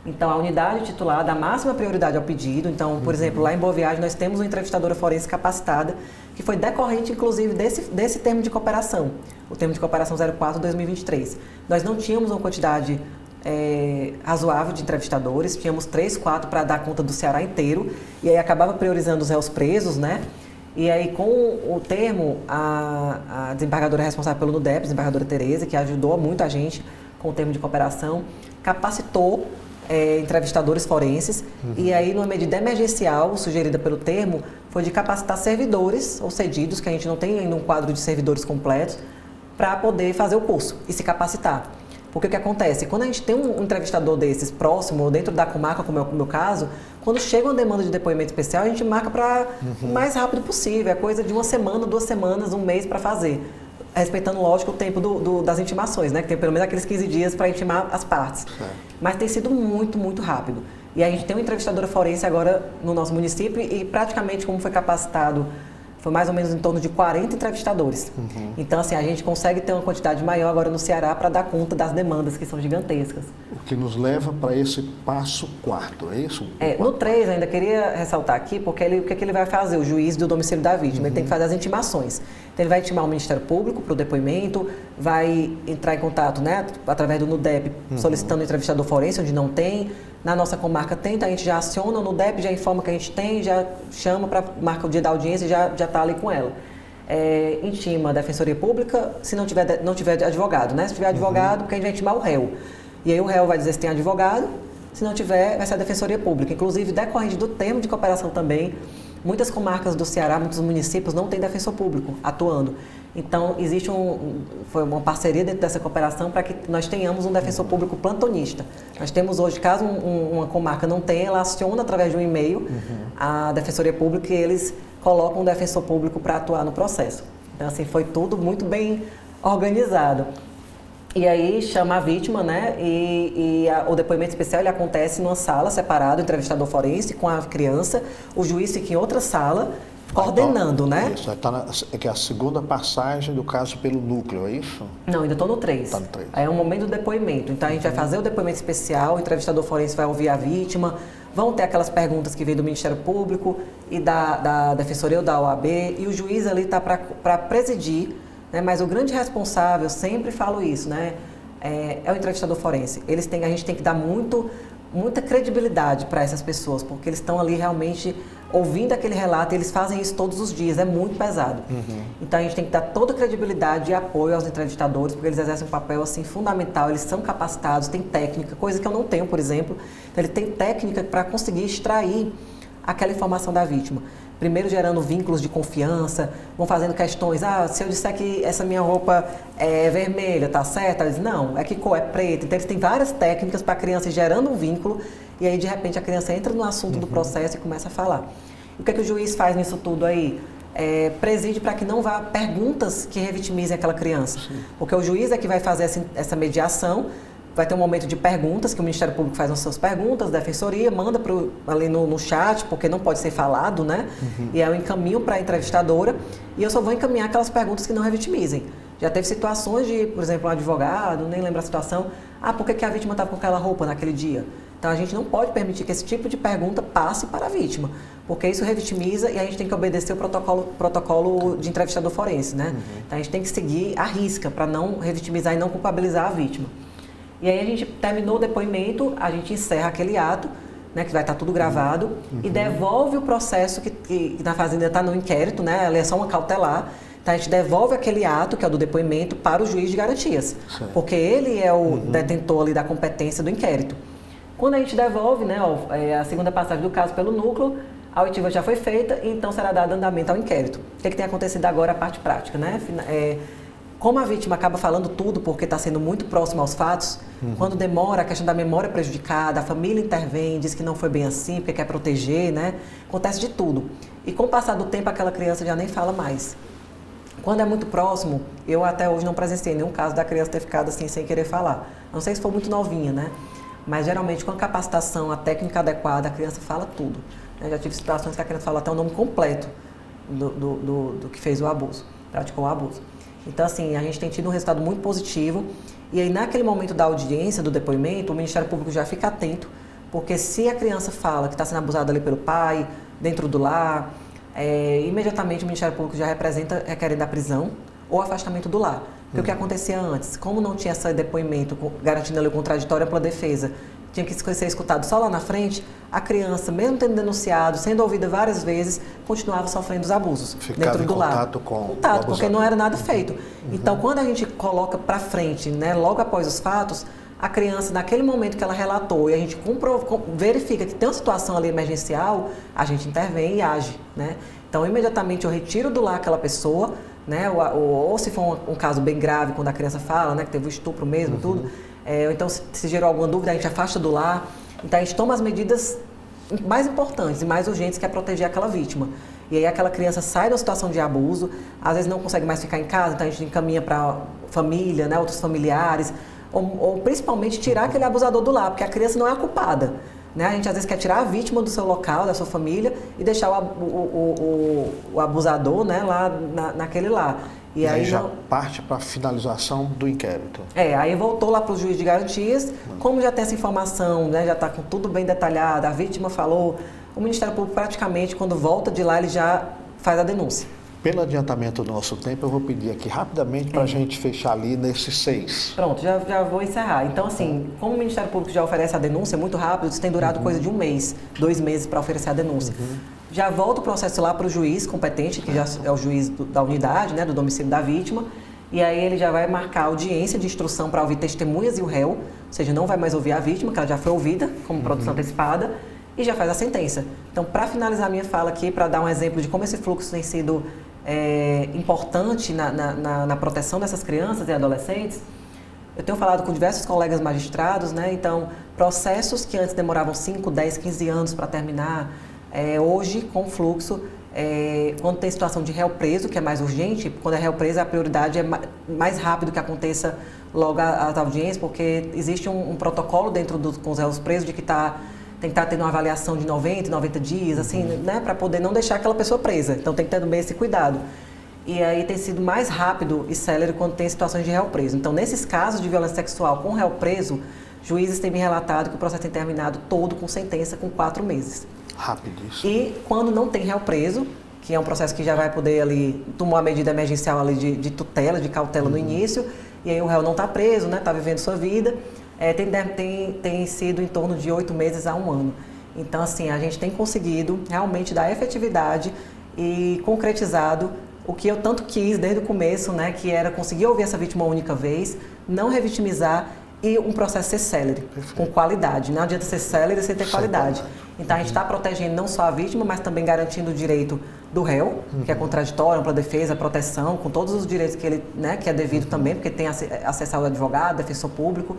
B: Então, a unidade titular dá máxima prioridade ao pedido. Então, por exemplo, lá em Boa Viagem, nós temos uma entrevistadora forense capacitada, que foi decorrente, inclusive, desse termo de cooperação, o termo de cooperação 04/2023. Nós não tínhamos uma quantidade razoável de entrevistadores, tínhamos 3, 4 para dar conta do Ceará inteiro, e aí acabava priorizando os réus presos, E aí, com o termo, a desembargadora responsável pelo NUDEP, a desembargadora Tereza, que ajudou muito a gente com o termo de cooperação, capacitou entrevistadores forenses, e aí, numa medida emergencial, sugerida pelo termo, foi de capacitar servidores ou cedidos, que a gente não tem ainda um quadro de servidores completos, para poder fazer o curso e se capacitar. Porque o que acontece? Quando a gente tem um entrevistador desses próximo, dentro da comarca, como é o meu caso, quando chega uma demanda de depoimento especial, a gente marca para o mais rápido possível. É coisa de 1 semana, 2 semanas, 1 mês para fazer. Respeitando, lógico, o tempo das intimações, que tem pelo menos aqueles 15 dias para intimar as partes. Mas tem sido muito, muito rápido. E a gente tem uma entrevistadora forense agora no nosso município e praticamente como foi capacitado, foi mais ou menos em torno de 40 entrevistadores. Então, assim, a gente consegue ter uma quantidade maior agora no Ceará para dar conta das demandas que são gigantescas.
A: O que nos leva para esse passo 4, é isso?
B: No 3, ainda queria ressaltar aqui, porque o que ele vai fazer? O juiz do domicílio da vítima, ele tem que fazer as intimações. Então, ele vai intimar o Ministério Público para o depoimento, vai entrar em contato, através do NUDEP, solicitando o entrevistador forense, onde não tem. Na nossa comarca tem, então a gente já aciona o NUDEP, já informa que a gente tem, já chama para marcar o dia da audiência e já está ali com ela. Intima a Defensoria Pública, se não tiver advogado, Se tiver advogado, porque a gente vai intimar o réu. E aí o réu vai dizer se tem advogado, se não tiver, vai ser a Defensoria Pública. Inclusive, decorrente do termo de cooperação também, muitas comarcas do Ceará, muitos municípios não têm defensor público atuando. Então, existe foi uma parceria dentro dessa cooperação para que nós tenhamos um defensor público plantonista. Nós temos hoje, caso uma comarca não tenha, ela aciona através de um e-mail a Defensoria Pública e eles colocam um defensor público para atuar no processo. Então, assim, foi tudo muito bem organizado. E aí chama a vítima, né? O depoimento especial ele acontece numa sala separada, o entrevistador forense com a criança, o juiz fica em outra sala, coordenando, né?
A: Isso, é que é a segunda passagem do caso pelo núcleo, é isso?
B: Não, ainda estou no 3.
A: Está no 3.
B: É o momento do depoimento. Então a gente vai fazer o depoimento especial, o entrevistador forense vai ouvir a vítima, vão ter aquelas perguntas que vêm do Ministério Público e da Defensoria ou da OAB, e o juiz ali está para presidir, né? Mas o grande responsável, sempre falo isso, né? É o entrevistador forense. A gente tem que dar muita credibilidade para essas pessoas, porque eles estão ali realmente ouvindo aquele relato, e eles fazem isso todos os dias, é muito pesado. Então a gente tem que dar toda a credibilidade e apoio aos entrevistadores, porque eles exercem um papel assim fundamental, eles são capacitados, têm técnica, coisa que eu não tenho, por exemplo. Então ele tem técnica para conseguir extrair aquela informação da vítima. Primeiro gerando vínculos de confiança, vão fazendo questões, se eu disser que essa minha roupa é vermelha, tá certo? Eles, não, é que cor é preta. Então eles têm várias técnicas para a criança ir gerando um vínculo, e aí de repente a criança entra no assunto do processo e começa a falar. E o que é que o juiz faz nisso tudo aí? Preside para que não vá perguntas que revitimizem aquela criança. Sim. Porque o juiz é que vai fazer essa mediação. Vai ter um momento de perguntas, que o Ministério Público faz as suas perguntas, a Defensoria manda ali no chat, porque não pode ser falado, né? E aí eu encaminho para a entrevistadora e eu só vou encaminhar aquelas perguntas que não revitimizem. Já teve situações de, por exemplo, um advogado, nem lembro a situação, por que a vítima estava com aquela roupa naquele dia? Então a gente não pode permitir que esse tipo de pergunta passe para a vítima, porque isso revitimiza e a gente tem que obedecer o protocolo de entrevistador forense, né? Então a gente tem que seguir à risca para não revitimizar e não culpabilizar a vítima. E aí a gente terminou o depoimento, a gente encerra aquele ato, né, que vai estar tudo gravado, e devolve o processo que na fazenda está no inquérito, né, ela é só uma cautelar. Então a gente devolve aquele ato, que é o do depoimento, para o juiz de garantias, porque ele é o detentor ali da competência do inquérito. Quando a gente devolve, né, a segunda passagem do caso pelo núcleo, a oitiva já foi feita e então será dado andamento ao inquérito. O que tem acontecido agora, a parte prática, né? Como a vítima acaba falando tudo porque está sendo muito próximo aos fatos, quando demora, a questão da memória prejudicada, a família intervém, diz que não foi bem assim, porque quer proteger, né? Acontece de tudo. E com o passar do tempo, aquela criança já nem fala mais. Quando é muito próximo, eu até hoje não presenciei nenhum caso da criança ter ficado assim sem querer falar. Não sei se for muito novinha, né? Mas geralmente com a capacitação, a técnica adequada, a criança fala tudo. Eu já tive situações que a criança fala até o nome completo do que fez o abuso, praticou o abuso. Então, assim, a gente tem tido um resultado muito positivo. E aí, naquele momento da audiência, do depoimento, o Ministério Público já fica atento, porque se a criança fala que está sendo abusada ali pelo pai, dentro do lar, imediatamente o Ministério Público já representa requerendo a prisão ou afastamento do lar. Porque o que acontecia antes, como não tinha esse depoimento garantindo ali o contraditório pela defesa, tinha que ser escutado só lá na frente, a criança, mesmo tendo denunciado, sendo ouvida várias vezes, continuava sofrendo os abusos dentro do lar.
A: Ficava em
B: contato, porque não era nada feito. Então, quando a gente coloca para frente, né, logo após os fatos, a criança, naquele momento que ela relatou e a gente verifica que tem uma situação ali emergencial, a gente intervém e age, né? Então, imediatamente eu retiro do lar aquela pessoa, né? Ou se for um caso bem grave, quando a criança fala, né, que teve o estupro mesmo, tudo, ou então se gerou alguma dúvida, a gente afasta do lar. Então a gente toma as medidas mais importantes e mais urgentes, que é proteger aquela vítima. E aí aquela criança sai da situação de abuso, às vezes não consegue mais ficar em casa, então a gente encaminha para família, né, outros familiares, ou principalmente tirar aquele abusador do lar, porque a criança não é a culpada. Né? A gente às vezes quer tirar a vítima do seu local, da sua família, e deixar o abusador, né, lá naquele lar.
A: E aí já parte para a finalização do inquérito.
B: Aí voltou lá para o juiz de garantias, como já tem essa informação, né, já está com tudo bem detalhado, a vítima falou, o Ministério Público praticamente, quando volta de lá, ele já faz a denúncia.
A: Pelo adiantamento do nosso tempo, eu vou pedir aqui rapidamente para a gente fechar ali nesses 6.
B: Pronto, já vou encerrar. Então, assim, como o Ministério Público já oferece a denúncia muito rápido, isso tem durado coisa de 1 mês, 2 meses para oferecer a denúncia. Já volta o processo lá para o juiz competente, que já é o juiz da unidade, né, do domicílio da vítima, e aí ele já vai marcar audiência de instrução para ouvir testemunhas e o réu, ou seja, não vai mais ouvir a vítima, que ela já foi ouvida como produção antecipada, e já faz a sentença. Então, para finalizar minha fala aqui, para dar um exemplo de como esse fluxo tem sido importante na proteção dessas crianças e adolescentes, eu tenho falado com diversos colegas magistrados, né? Então, processos que antes demoravam 5, 10, 15 anos para terminar, hoje, com fluxo, quando tem situação de réu preso, que é mais urgente, quando é réu preso, a prioridade é mais rápido que aconteça logo as audiências, porque existe um protocolo dentro com os réus presos de que tem que estar tendo uma avaliação de 90 dias, assim, né, para poder não deixar aquela pessoa presa. Então tem que ter bem esse cuidado. E aí tem sido mais rápido e célere quando tem situações de réu preso. Então, nesses casos de violência sexual com réu preso, juízes têm me relatado que o processo tem terminado todo com sentença com 4 meses.
A: Rapidíssimo.
B: E quando não tem réu preso, que é um processo que já vai poder ali tomar uma medida emergencial ali de tutela, de cautela no início, e aí o réu não está preso, né, está vivendo sua vida, tem sido em torno de 8 meses a 1 ano. Então, assim, a gente tem conseguido realmente dar efetividade e concretizado o que eu tanto quis desde o começo, né, que era conseguir ouvir essa vítima uma única vez, não revitimizar e um processo ser célere, com qualidade. Não adianta ser célere sem ter qualidade. Então, a gente está protegendo não só a vítima, mas também garantindo o direito do réu, que é contraditório, ampla defesa, proteção, com todos os direitos que ele, né, que é devido também, porque tem acesso ao advogado, defensor público,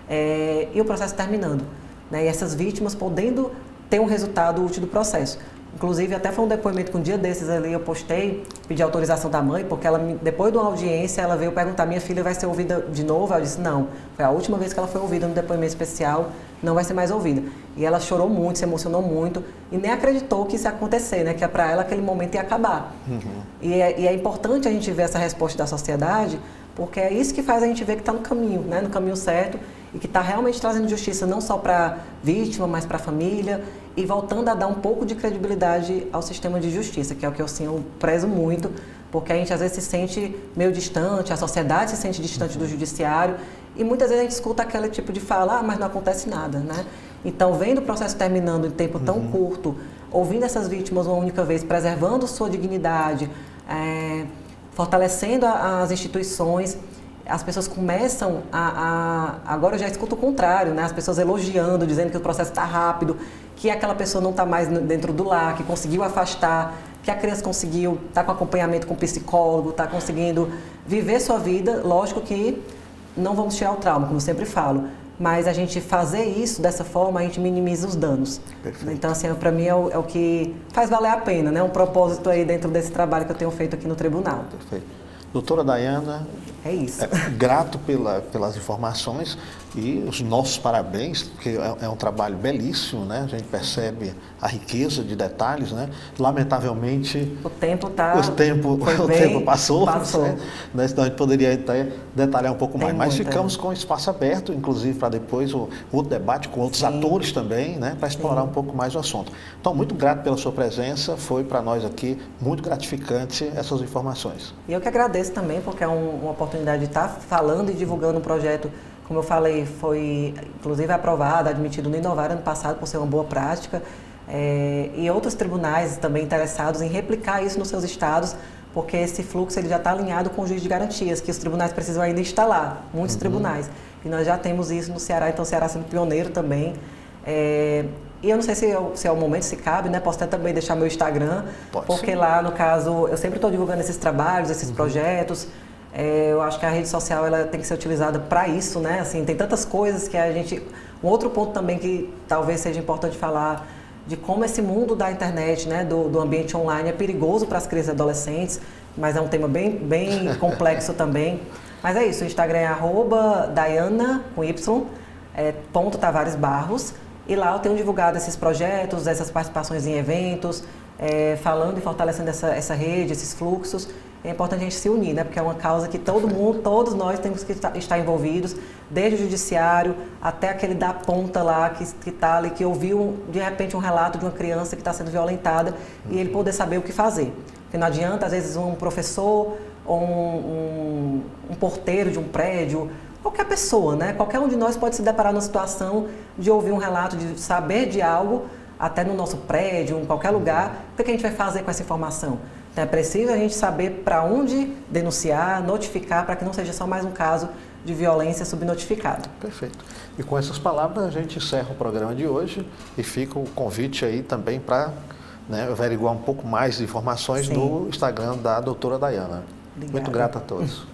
B: e o processo terminando, né, e essas vítimas podendo ter um resultado útil do processo. Inclusive, até foi um depoimento que um dia desses ali eu postei, pedi autorização da mãe, porque ela, depois de uma audiência, ela veio perguntar, minha filha vai ser ouvida de novo? Eu disse, não, foi a última vez que ela foi ouvida no depoimento especial, não vai ser mais ouvida. E ela chorou muito, se emocionou muito, e nem acreditou que isso ia acontecer, né? Que para ela aquele momento ia acabar. E é importante a gente ver essa resposta da sociedade, porque é isso que faz a gente ver que está no caminho, né? No caminho certo, e que está realmente trazendo justiça não só para a vítima, mas para a família, e voltando a dar um pouco de credibilidade ao sistema de justiça, que é o que eu prezo muito, porque a gente às vezes se sente meio distante, a sociedade se sente distante do judiciário, e muitas vezes a gente escuta aquele tipo de fala, mas não acontece nada, né? Então, vendo o processo terminando em tempo tão curto, ouvindo essas vítimas uma única vez, preservando sua dignidade, fortalecendo as instituições, as pessoas começam agora eu já escuto o contrário, né? As pessoas elogiando, dizendo que o processo está rápido, que aquela pessoa não está mais dentro do lar, que conseguiu afastar, que a criança conseguiu estar com acompanhamento com psicólogo, está conseguindo viver sua vida. Lógico que não vamos tirar o trauma, como eu sempre falo, mas a gente fazer isso dessa forma, a gente minimiza os danos. Perfeito. Então, assim, para mim é o que faz valer a pena, né? Um propósito aí dentro desse trabalho que eu tenho feito aqui no tribunal.
A: Perfeito. Doutora Dayana,
B: é isso.
A: Grato pelas informações e os nossos parabéns, porque é um trabalho belíssimo, né? A gente percebe a riqueza de detalhes, né? Lamentavelmente,
B: o tempo
A: passou. Né? Senão a gente poderia até detalhar um pouco mais. Mas ficamos com espaço aberto, inclusive para depois o outro debate com outros atores também, né? Para explorar um pouco mais o assunto. Então, muito grato pela sua presença, foi para nós aqui muito gratificante essas informações.
B: E eu que agradeço também, porque é uma oportunidade de estar falando e divulgando um projeto. Como eu falei, foi inclusive aprovado, admitido no Inovar ano passado por ser uma boa prática, e outros tribunais também interessados em replicar isso nos seus estados, porque esse fluxo ele já está alinhado com o juiz de garantias, que os tribunais precisam ainda instalar, muitos tribunais. E nós já temos isso no Ceará, então o Ceará sendo pioneiro também. E eu não sei se é o momento, se cabe, né? Posso até também deixar meu Instagram, porque lá, no caso, eu sempre estou divulgando esses trabalhos, esses projetos. Eu acho que a rede social ela tem que ser utilizada para isso, né? Assim, tem tantas coisas que a gente... Um outro ponto também que talvez seja importante falar de como esse mundo da internet, né, do ambiente online é perigoso para as crianças e adolescentes, mas é um tema bem complexo também. Mas é isso, o Instagram é @Dayana, com Y, _Tavares Barros, e lá eu tenho divulgado esses projetos, essas participações em eventos, falando e fortalecendo essa rede, esses fluxos. É importante a gente se unir, né? Porque é uma causa que todos nós temos que estar envolvidos, desde o judiciário até aquele da ponta lá, que está ali, que ouviu de repente um relato de uma criança que está sendo violentada e ele poder saber o que fazer. Porque não adianta, às vezes, um professor ou um porteiro de um prédio, qualquer pessoa, né? Qualquer um de nós pode se deparar numa situação de ouvir um relato, de saber de algo, até no nosso prédio, em qualquer lugar. O que a gente vai fazer com essa informação? Então é preciso a gente saber para onde denunciar, notificar, para que não seja só mais um caso de violência subnotificado.
A: Perfeito. E com essas palavras a gente encerra o programa de hoje e fica o convite aí também para, né, averiguar um pouco mais de informações
B: Sim.
A: no Instagram da doutora Dayana.
B: Obrigada.
A: Muito grato a todos.